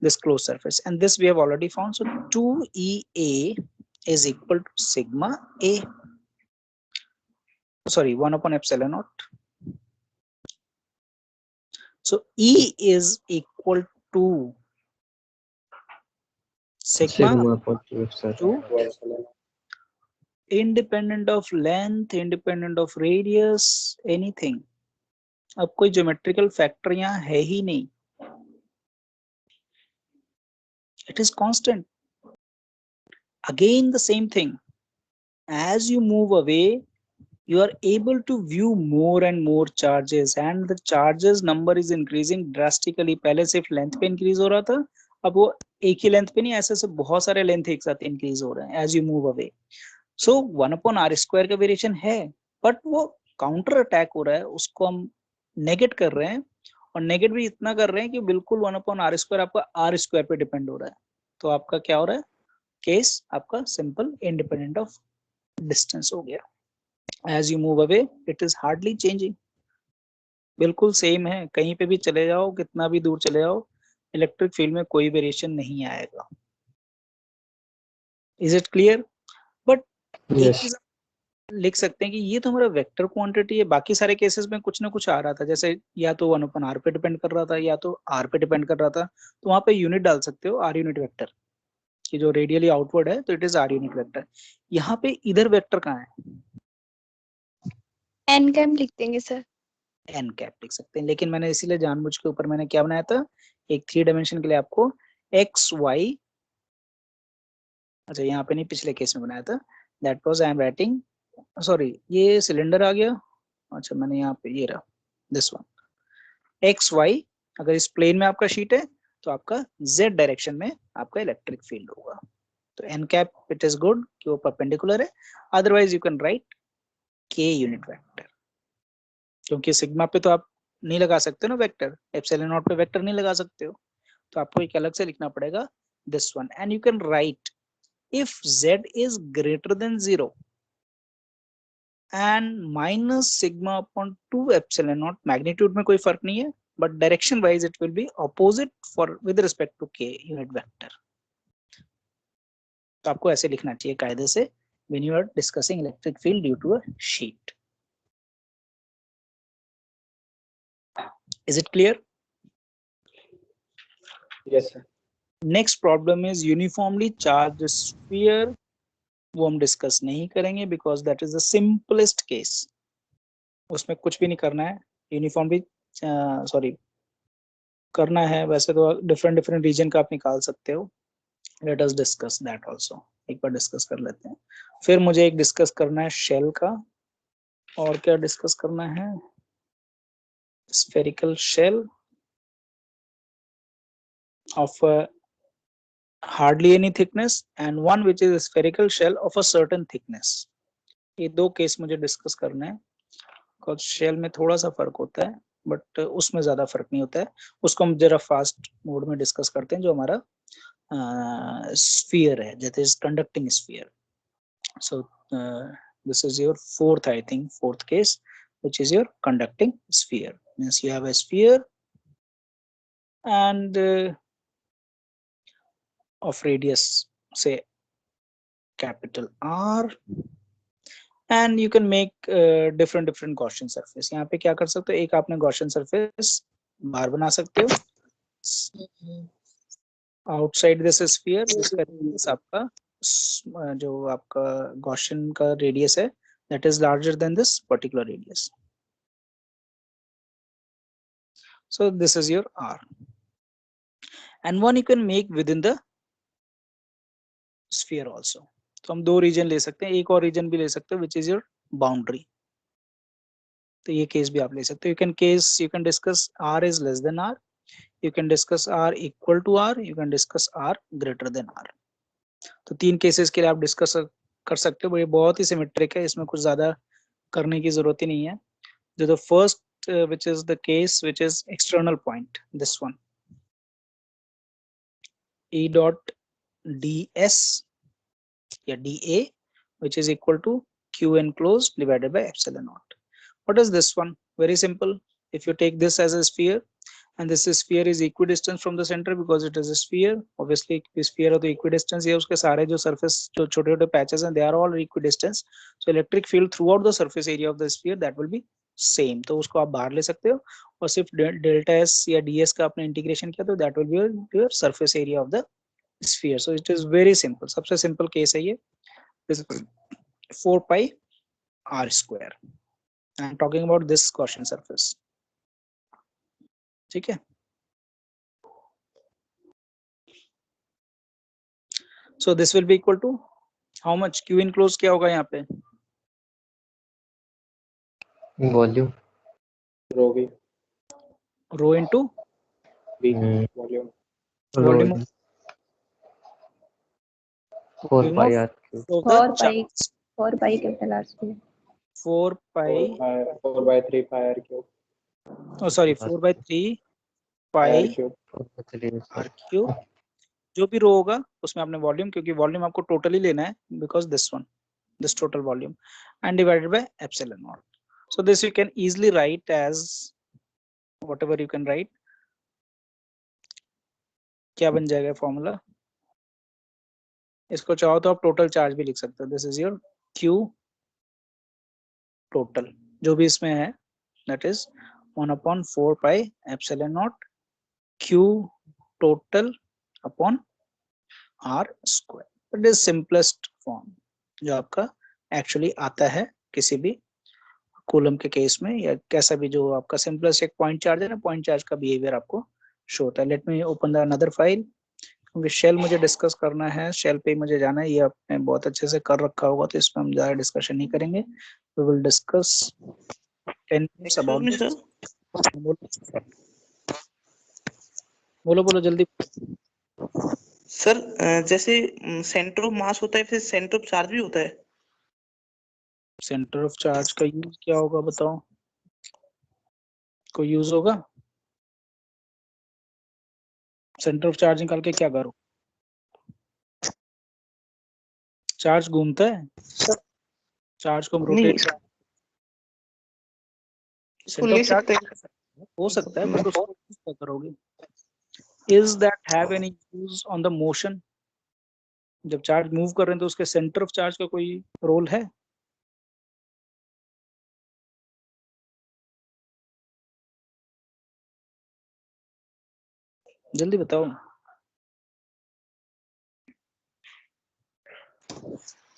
this closed surface, and this we have already found. So 2EA is equal to sigma A, sorry, 1 upon epsilon naught. So E is equal to sigma to independent of length, independent of radius, anything. अब कोई geometrical factor यहाँ है ही नहीं, it is constant. Again the same thing, as you move away you are able to view more and more charges, and the charges number is increasing drastically. पहले सिर्फ length पे increase हो रहा था, अब वो एक ही लेंथ पे नहीं, ऐसे से बहुत सारे लेंथ एक साथ इंक्रीज हो रहे हैं as you move away. So 1 upon r square का वेरिएशन है, बट वो काउंटर अटैक हो रहा है, उसको हम नेगेट कर रहे हैं, और नेगेट भी इतना कर रहे हैं कि बिल्कुल 1 upon r square आपका r square पे डिपेंड हो रहा है। तो आपका क्या हो रहा है, केस आपका सिंपल इंडिपेंडेंट ऑफ डिस्टेंस हो गया। As you move away, it is hardly changing. बिल्कुल सेम है, कहीं पे भी चले जाओ, कितना भी दूर चले जाओ, इलेक्ट्रिक फील्ड में कोई वेरिएशन नहीं आएगा। Is it clear? But एक चीज लिख सकते हैं कि ये तो हमारा वेक्टर क्वांटिटी है, बाकी सारे केसेस में कुछ ना कुछ आ रहा था, जैसे या तो 1 upon r पे डिपेंड कर रहा था या तो r पे डिपेंड कर रहा था, तो वहां पे यूनिट डाल सकते हो r यूनिट वेक्टर कि जो रेडियली आउटवर्ड है तो it is r unit vector. यहाँ पे इधर वेक्टर कहाँ है, एन कैप लिख देंगे सर। एन कैप लिख सकते हैं, लेकिन मैंने इसीलिए जानबूझ के ऊपर मैंने क्या बनाया था, एक 3 डायमेंशन के लिए आपको एक्स वाई, अच्छा यहाँ पे नहीं पिछले केस में बनाया था, that was I am writing, sorry ये सिलेंडर आ गया, अच्छा मैंने यहाँ पे ये रहा दिस वन, एक्स वाई, अगर इस प्लेन में आपका शीट है तो आपका z डायरेक्शन में आपका इलेक्ट्रिक फील्ड होगा। तो n cap it is good कि वो परपेंडिकुलर है, otherwise you can write k unit vector, क्योंकि सिग्मा पे तो आप नहीं लगा सकते ना वेक्टर, एप्सिलॉन नॉट पे वेक्टर नहीं लगा सकते हो, तो आपको एक अलग से लिखना पड़ेगा this one, and you can write if z is greater than 0 and minus sigma upon 2 epsilon naught, magnitude में कोई फर्क नहीं है but direction wise it will be opposite for with respect to k unit vector. तो आपको ऐसे लिखना चाहिए कायदे से when you are discussing electric field due to a sheet. Is it clear? Yes sir. Next problem is uniformly charged sphere. वो हम discuss नहीं करेंगे because that is the simplest case. उसमें कुछ भी नहीं करना है, यूनिफॉर्मली सॉरी करना है, वैसे तो डिफरेंट रीजन का आप निकाल सकते हो। Let us discuss that also. एक बार डिस्कस कर लेते हैं, फिर मुझे एक डिस्कस करना है शेल का, और क्या डिस्कस करना है, spherical shell of hardly any thickness and one which is a spherical shell of a certain thickness. ये दो केस मुझे डिस्कस करना है, बिकॉज शेल में थोड़ा सा फर्क होता है बट उसमें ज्यादा फर्क नहीं होता है, उसको हम जरा फास्ट मोड में डिस्कस करते हैं। जो हमारा sphere है, that is conducting sphere. So this is your fourth, I think fourth case, which is your conducting sphere. Means you have a sphere and of radius say capital R, and you can make different Gaussian surface. यहाँ पे क्या कर सकते हो, एक आपने Gaussian surface बार बना सकते हो आउटसाइड दिस स्फीयर, इसका रेडियस आपका जो आपका गॉसियन का रेडियस है that is larger than this particular radius, so this is your R, and one you can make with in the sphere also. तो हम दो रीजन ले सकते हैं, एक और रीजन भी ले सकते हो विच इज योर बाउंड्री, तो ये केस भी आप ले सकते हो। You can discuss R is less than R, you can discuss R equal to R, you can discuss R greater than R. तो तीन केसेस के लिए आप डिस्कस कर सकते हो, ये बहुत ही सिमेट्रिक है, इसमें कुछ ज्यादा करने की जरूरत ही नहीं है. जो the first which is the case which is external point, this one, E dot ds या dA which is equal to q enclosed divided by epsilon naught. What is this one? Very simple. If you take this as a sphere and this sphere is equidistant from the center because it is a sphere, obviously sphere of the equidistance, ये उसके सारे जो surface जो छोटे छोटे patches हैं, they are all equidistant. So electric field throughout the surface area of the sphere that will be same. तो उसको आप बाहर ले सकते हो और सिर्फ delta s या ds का आपने integration किया तो that will be your surface area of the sphere. So it is very simple. सबसे simple case है ये. This is 4 pi r square. I am talking about this Gaussian surface. ठीक है. So this will be equal to how much? Q enclosed क्या होगा यहाँ पे? Volume रो भी Rho into be volume volume of 4 pi r cube. of the 4 pi charge. 4 pi capital R square. 4 pi. 4/3 pi r cube. Oh sorry, 4 by 3 pi r cube. r cube. जो भी रो होगा उसमें आपने वॉल्यूम, क्योंकि volume आपको totally लेना है because this one, this total volume, and divided by epsilon naught. So this you can easily write as whatever you can write. क्या बन जाएगा फॉर्मूला? इसको चाहो तो आप टोटल चार्ज भी लिख सकते हो. This is your q total जो भी इसमें है, that is 1/4 pi epsilon naught q total upon r square. It is simplest form जो आपका एक्चुअली आता है किसी भी कूलम के केस में, या कैसा भी जो आपका सिंपलेस्ट एक पॉइंट चार्ज है ना, पॉइंट चार्ज का बिहेवियर आपको शो होता है. Let me open the another file, क्योंकि शेल मुझे डिस्कस करना है, शेल पे मुझे जाना है. ये आपने बहुत अच्छे से कर रखा होगा तो इसमें हम ज्यादा डिस्कशन नहीं करेंगे. We will discuss 10 minutes about this. बोलो बोलो जल्दी. सर जैसे सेंटर ऑफ मास होता है, फिर सेंटर ऑफ चार्ज भी होता है. सेंटर ऑफ चार्ज का यूज क्या होगा बताओ? कोई यूज होगा? सेंटर ऑफ चार्ज निकाल के क्या करो? चार्ज घूमता है, चार्ज को रोटेट ले सकते हैं. हो सकता है, बट उसको क्या करोगे? Is that have any use on the motion? जब चार्ज मूव कर रहे हैं तो उसके सेंटर ऑफ चार्ज का कोई रोल है? जल्दी बताओ.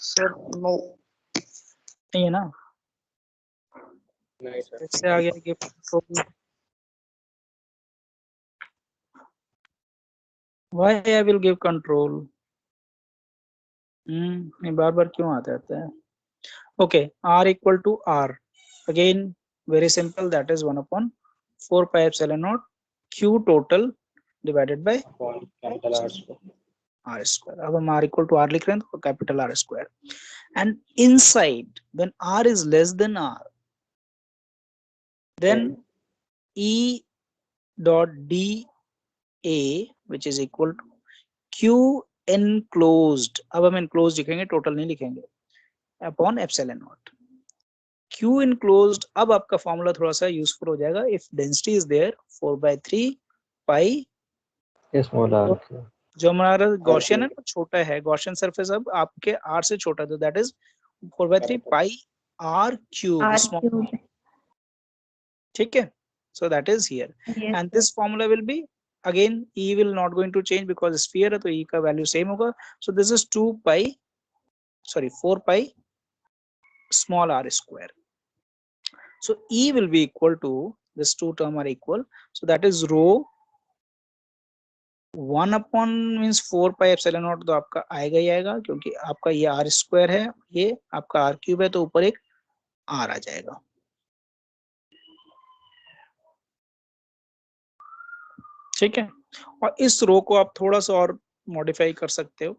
सर नो, नहीं है ना? नहीं सर. इससे आगे give control. Why I will give control? ये बार बार क्यों आता है? Okay, R equal to R. Again, very simple. That is 1/4 pi epsilon naught Q total divided by capital R square. R square. अब हम R equal to R लिख रहे हैं तो capital R square. And inside, when R is less than R, then E dot dA which is equal to Q enclosed. अब हम enclosed लिखेंगे, total नहीं लिखेंगे, upon epsilon naught. Q enclosed, अब आपका फॉर्मूला थोड़ा सा यूजफुल हो जाएगा. If density is there 4/3 pi small r cube. जो हमारा गॉसियन है ना, छोटा है गॉसियन सरफेस, अब आपके R से छोटा है तो that is 4/3 pi r cube small. ठीक है. So that is here. Yes, And this formula will be again E will not going to change because sphere है तो E का वैल्यू सेम होगा. So this is 4 pi small r square. So E will be equal to, this two term are equal, so that is rho 1 means 4 pi epsilon naught तो आपका आएगा ही आएगा, क्योंकि आपका ये r स्क्वायर है, ये आपका r क्यूब है, तो ऊपर एक r आ जाएगा. ठीक है. और इस रो को आप थोड़ा सा और मॉडिफाई कर सकते हो.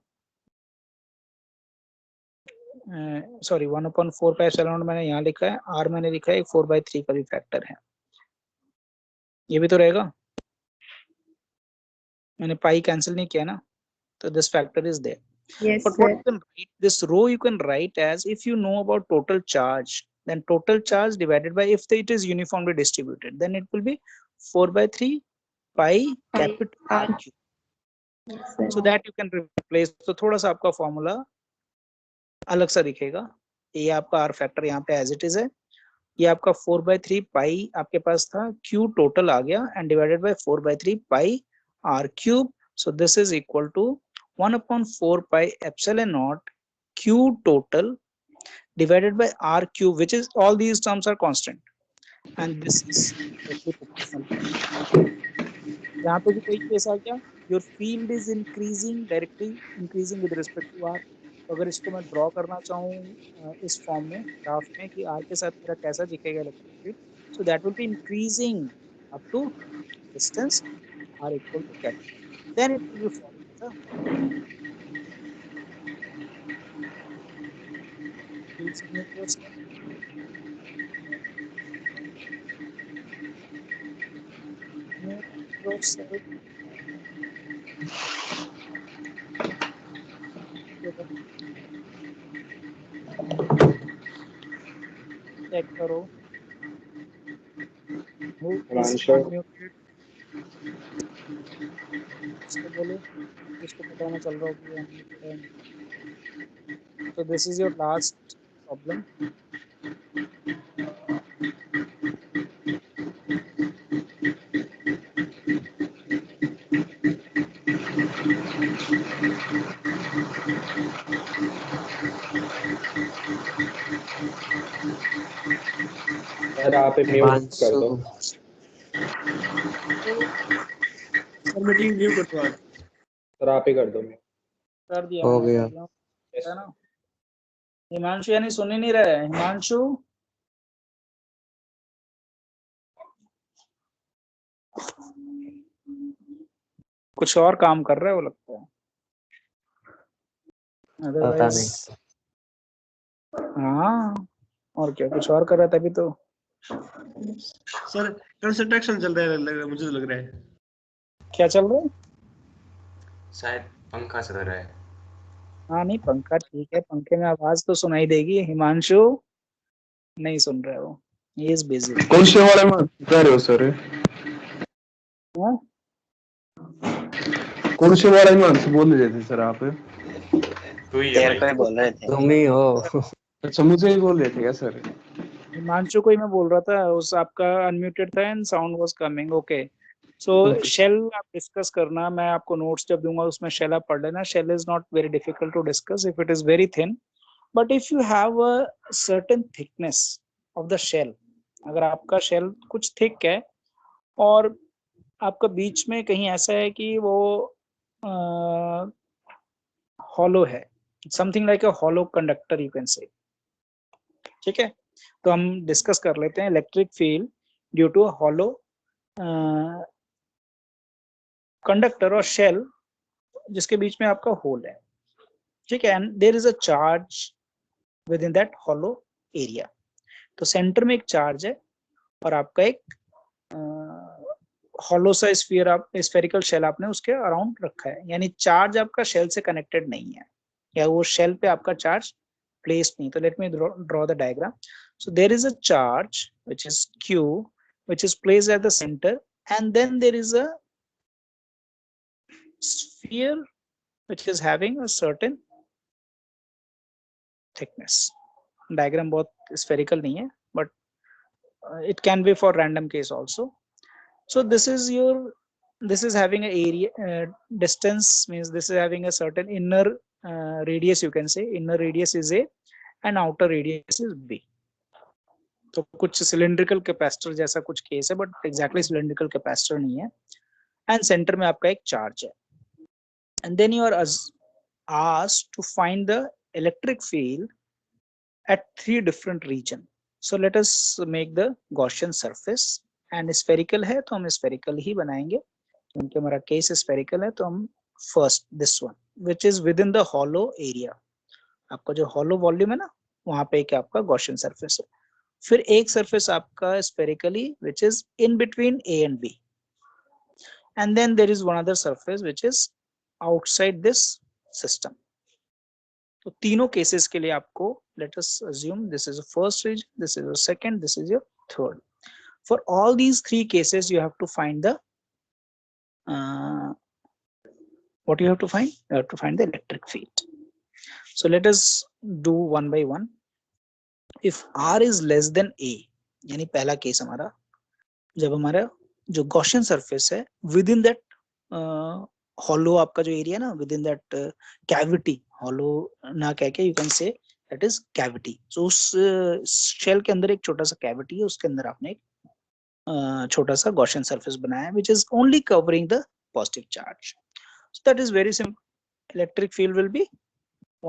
सॉरी 1/4 पाई एप्सिलॉन नॉट मैंने यहाँ लिखा है, r मैंने लिखा है 4/3 का भी फैक्टर है, ये भी तो रहेगा, मैंने पाई कैंसिल नहीं किया ना, तो this factor is there. Yes, But what sir. you can write, this rho you can write as, if you know about total charge, then total charge divided by, if it is uniformly distributed, then it will be 4/3 pi capital R cube. Yes, sir. So that you can replace. तो थोड़ा सा आपका formula अलग सा दिखेगा. ये आपका R factor यहाँ पे as it is है, ये आपका 4/3 पाई आपके पास था, Q टोटल आ गया and divided by 4/3 pi R cube. So this is equal to 1/4 pi epsilon naught Q total divided by R cube, which is all these terms are constant, and this is directly proportional. यहाँ पे भी कोई case आ गया, your field is directly increasing with respect to R. तो अगर इसको मैं draw करना चाहूँ इस फॉर्म में, ग्राफ में, कि R के साथ मेरा कैसा दिखेगा electric field, so that will be increasing up to distance R equal to capital. Then it will be following the please mute yourself. Mute yourself. Check करो. Who is unmuted? इसको बोलो, इसको पता ना चल रहा हो कि unmuted है. So this is your last problem. Sir आप म्यूट कर दो. सर मीटिंग म्यूट करवा दो. सर आप ही कर दो. कर दिया हो मैंने, गया. कर दिया, है ना. हिमांशु यानी सुन ही नहीं रहा है. हिमांशु कुछ और काम कर रहा है वो लगता है. पता नहीं. हाँ, और क्या, कुछ और कर रहा था अभी तो. सर कंस्ट्रक्शन चल रहा है, लग रहा है मुझे तो लग रहा है. क्या चल रहा है? शायद पंखा चल रहा है. हाँ नहीं, पंखा ठीक है, पंखे में आवाज तो सुनाई देगी. हिमांशु नहीं सुन रहे हो, ही इज बिजी. कौन से वाले में जा रहे हो सर? हाँ? कौन से वाले में बोल रहे थे सर आप? तू ही है भाई. बोल रहे थे. तुम ही हो. अच्छा मुझे ही बोल रहे थे क्या सर? हिमांशु को ही मैं बोल रहा था, उस आपका अनम्यूटेड था and sound was coming. Okay, so shell आप डिस्कस करना, मैं आपको नोट्स जब दूंगा उसमें शेल आप पढ़ लेना. Shell is not very difficult to discuss if it is very thin, but if you have a certain thickness of the shell, अगर आपका शेल कुछ थिक है और आपका बीच में कहीं ऐसा है कि वो हॉलो है, something like a hollow conductor you can say. ठीक है, तो हम डिस्कस कर लेते हैं electric field due to a hollow conductor और शेल जिसके बीच में आपका होल है. ठीक है, and there is a charge within that hollow area. तो सेंटर में एक चार्ज है और आपका एक हॉलो सा स्फीयर, आप स्फेरिकल शेल आपने उसके अराउंड रखा है, यानी चार्ज आपका शेल से कनेक्टेड नहीं है, या वो शेल पे आपका चार्ज प्लेस्ड नहीं. तो let me draw the diagram. So there is a charge which is Q, which is placed at the center, and then there is a sphere which is having a certain thickness. Diagram बहुत spherical नहीं है, but it can be for random case also. So this is having a area distance, means this is having a certain inner radius, you can say. Inner radius is A and outer radius is B. तो कुछ cylindrical capacitor जैसा कुछ case है, but exactly cylindrical capacitor नहीं है. And centre में आपका एक चार्ज है, and then you are asked to find the electric field at 3 different region. So let us make the Gaussian surface, and spherical है तो हम स्फेरिकल ही बनाएंगे क्योंकि हमारा केस स्फेरिकल है. तो हम first this one which is with in the hollow area. आपका जो हॉलो वॉल्यूम है ना, वहां पे एक आपका गॉसियन सरफेस है। फिर एक सरफेस आपका spherically which is in between A and B, and then there is one other surface which is outside this system. तो तीनों केसेस के लिए आपको let us assume this is a first region, this is a second, this is your third. For all these three cases you have to find the what you have to find? You have to find the electric field. So let us do one by one. If R is less than A, यानी पहला case हमारा, जब हमारा जो Gaussian surface है within that hollow आपका जो area ना, within that cavity, hollow ना कह के you can say that is cavity. So उस शेल के अंदर एक छोटा सा कैविटी है, उसके अंदर आपने एक छोटा सा गॉसियन सरफेस बनाया है which is only covering the positive charge. So that is very simple. Electric field will be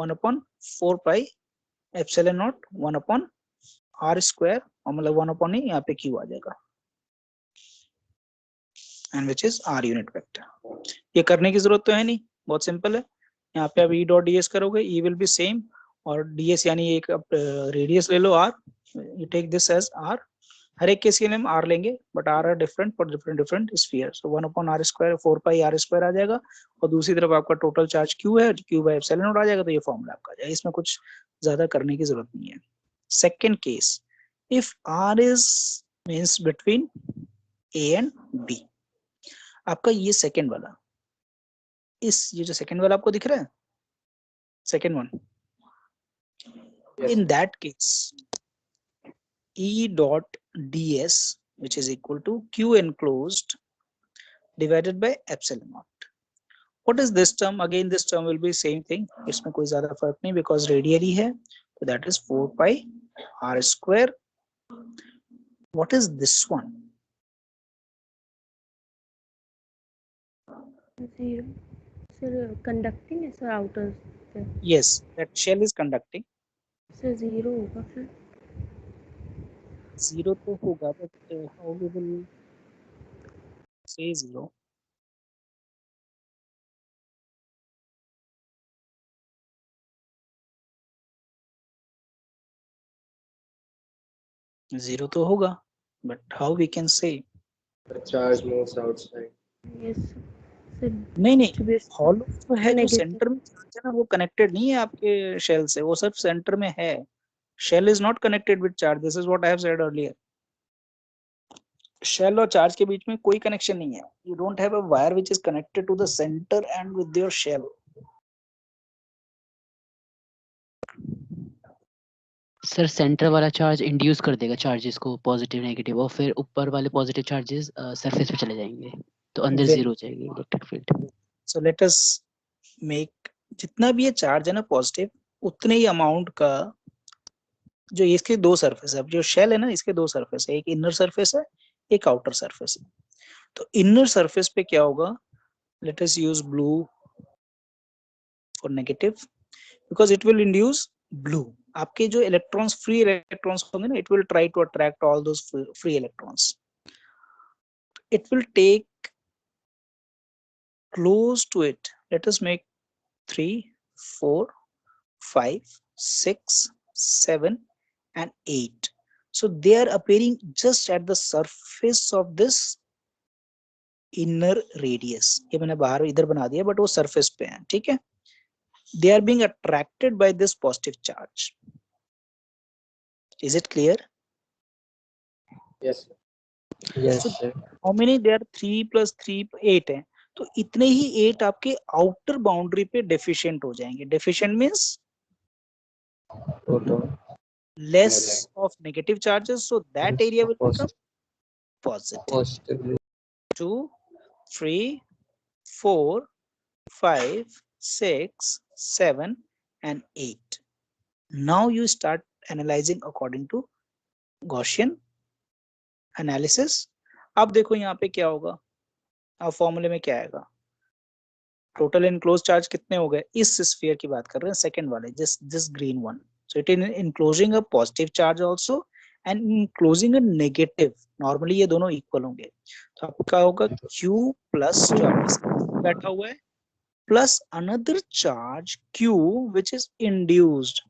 1 upon 4 pi epsilon naught 1 upon r square, और मतलब 1 upon ही यहाँ पे q आ जाएगा, and which is r unit vector. ये करने की जरूरत तो है नहीं, बहुत सिंपल है। यहाँ पे आप e dot ds करोगे, e will be same, और ds यानी एक रेडियस ले लो r, you take this as r, हर एक केस के लिए हम r लेंगे, but r are different for different sphere. So 1 upon r square 4 pi r square आ जाएगा, और दूसरी तरफ आपका टोटल चार्ज q है, q by epsilon naught आ जाएगा। तो ये फॉर्मूला आपका आ जाएगा, इसमें कुछ ज्यादा करने की जरूरत नहीं है। Second case, if r is means between a and b, आपका ये सेकेंड वाला, ये जो सेकेंड वाला आपको दिख रहा है, second one, in that case E dot ds which is equal to q enclosed divided by epsilon naught. What is this term? Again this term will be same thing, इसमें कोई ज्यादा फर्क नहीं because radially है, so that is 4 pi r square. What is this one? Zero. Sir, conducting है sir outer पे. Yes, that shell is conducting. Sir zero होगा फिर. Zero तो होगा, but how we will say zero? Zero तो होगा, but how we can say? The charge moves outside. Yes. Sir, नहीं, hollow तो है, जो सेंटर में चार्ज है ना वो कनेक्टेड नहीं है आपके शेल से, वो सिर्फ सेंटर में है। Shell is not connected with charge, this is what I have said earlier. Shell और चार्ज के बीच में कोई कनेक्शन नहीं है। You don't have a wire which is connected to the centre and with your shell. Sir centre वाला charge induce कर देगा चार्जेस को, पॉजिटिव नेगेटिव, और फिर ऊपर वाले पॉजिटिव चार्जेस सरफेस पे चले जाएंगे, तो अंदर जीरो हो जाएगी इलेक्ट्रिक फील्ड। सो लेट अस मेक, जितना भी ये चार्ज है ना पॉजिटिव, उतने ही अमाउंट का जो इसके दो सरफेस है, जो शेल है ना इसके दो सरफेस है, एक इनर सरफेस है, एक आउटर सरफेस है। तो इनर सरफेस पे क्या होगा, let us use blue for negative because it will induce blue. आपके जो इलेक्ट्रॉन्स, फ्री इलेक्ट्रॉन्स होंगे ना, it will try to attract all those free electrons. It will take close to it, let us make 3 4 5 6 7 and 8. So they are appearing just at the surface of this inner radius. ये मैंने बाहर इधर बना दिया, but वो surface पे है, ठीक है। They are being attracted by this positive charge. Is it clear? Yes. Yes, So sir. how many? There are 3 plus 3 8 है, तो इतने ही 8 आपके outer boundary पे deficient हो जाएंगे। Deficient means less of negative charges, so that area will become positive. 2 3 4 5 6 7 and 8. Now you start analyzing according to Gaussian analysis. अब देखो यहाँ पे क्या होगा, अब फॉर्मूले में क्या आएगा, टोटल इनक्लोज चार्ज कितने हो गए, इस स्फीयर की बात कर रहे हैं, सेकंड वाले, this green one. So it is enclosing a positive charge also and enclosing a negative. Normally ये दोनों इक्वल होंगे, तो आपका होगा Q प्लस जो आपका बैठा हुआ है plus another charge q which is induced,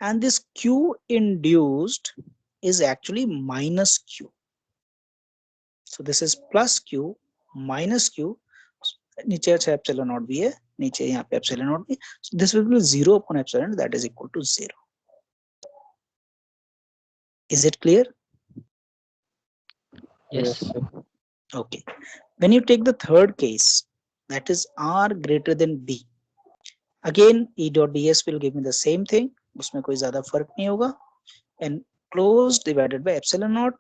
and this q induced is actually minus q. So this is plus q minus q. नीचे अच्छा एप्सिलॉन नॉट भी है, नीचे यहाँ पे एप्सिलॉन नॉट भी. So this will be 0 upon epsilon, that is equal to 0. Is it clear? Yes. Okay. When you take the third case, that is r greater than b, again E dot ds will give me the same thing, उसमें कोई ज्यादा फर्क नहीं होगा, and closed divided by epsilon naught,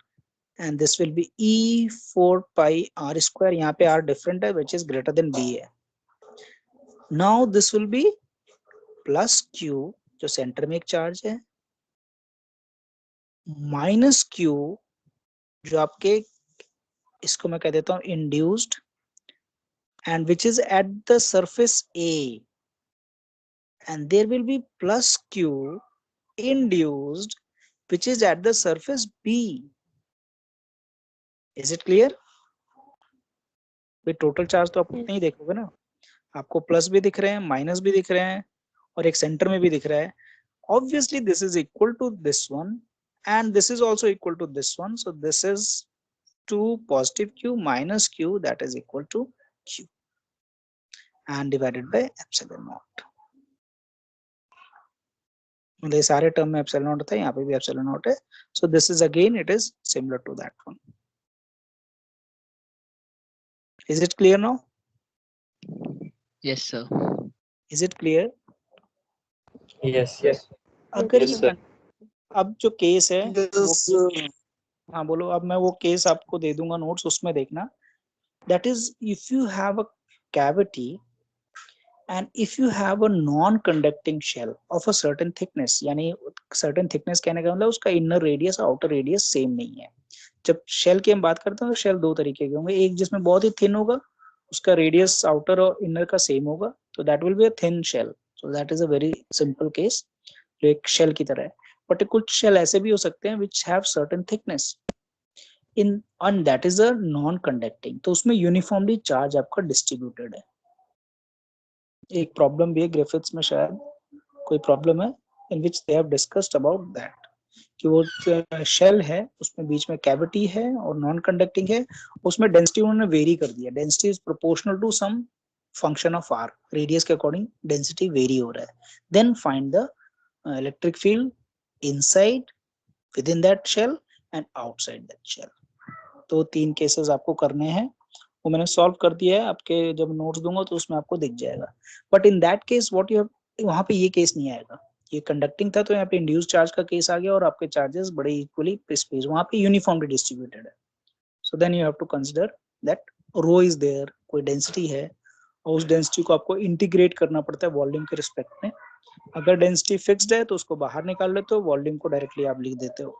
and this will be E 4 pi r square. यहाँ पे r different है, which is greater than b है. Now this will be plus q जो सेंटर में एक चार्ज है, माइनस q जो आपके, इसको मैं कह देता हूं induced, and which is at the surface A, and there will be plus q induced which is at the surface B. Is it clear? भाई टोटल चार्ज तो आप उतने ही देखोगे ना, आपको प्लस भी दिख रहे हैं, माइनस भी दिख रहे हैं, और एक सेंटर में भी दिख रहा है. Obviously this is equal to this one and this is also equal to this one, so this is 2 positive q minus q, that is equal to q and divided by epsilon naught. मतलब सारे term में epsilon naught था, यहाँ पे भी epsilon naught है. So this is again, it is similar to that one. Is it clear now? Yes, sir. Is it clear? Yes, yes. अगर Yes, ये sir. अब जो केस है वो, हाँ बोलो. अब मैं वो केस आपको दे दूंगा नोट्स, उसमें देखना. That is, if you have a cavity and if you have a non-conducting shell of a certain thickness, यानी certain thickness कहने का मतलब उसका inner radius और outer radius same नहीं है. जब शेल की हम बात करते हैं तो शेल दो तरीके के होंगे, एक जिसमें बहुत ही थिन होगा, उसका रेडियस आउटर और इनर का सेम होगा, तो that will be a thin shell. So that is a very simple case जो एक शेल की तरह है. बट कुछ शेल ऐसे भी हो सकते हैं which have certain thickness in, and that is a non conducting, तो उसमें यूनिफॉर्मली चार्ज आपका डिस्ट्रीब्यूटेड है. एक प्रॉब्लम भी है ग्रिफिथ्स में, शायद कोई प्रॉब्लम है in which they have discussed about that, कि वो शेल है उसमें बीच में कैविटी है और नॉन कंडक्टिंग है, उसमें डेंसिटी उन्होंने वेरी कर दिया. Density is proportional to some function of R, radius के अकॉर्डिंग डेंसिटी वेरी हो रहा है. Then find the electric field inside within that shell and outside that shell. तो 3 केसेस आपको करने हैं, वो मैंने सॉल्व कर दिया है, आपके जब नोट्स दूंगा तो उसमें आपको दिख जाएगा. But in that case what you have, वहां पे ये केस नहीं आएगा, ये कंडक्टिंग था तो यहाँ पे इंड्यूस चार्ज का केस आ गया और आपके चार्जेस बड़े इक्वली स्पेस, वहां पे यूनिफॉर्मली डिस्ट्रीब्यूटेड है. So then you have to consider that rho is there, कोई डेंसिटी है और उस डेंसिटी को आपको इंटीग्रेट करना पड़ता है वॉल्यूम के रिस्पेक्ट में. अगर डेंसिटी फिक्स्ड है तो उसको बाहर निकाल लेते हो, वॉल्यूम को डायरेक्टली आप लिख देते हो.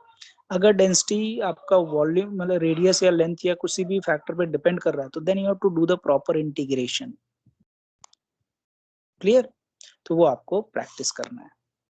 अगर डेंसिटी आपका वॉल्यूम मतलब रेडियस या लेंथ या किसी भी फैक्टर पे डिपेंड कर रहा है तो then you have to do the proper integration. Clear? तो वो आपको प्रैक्टिस करना है.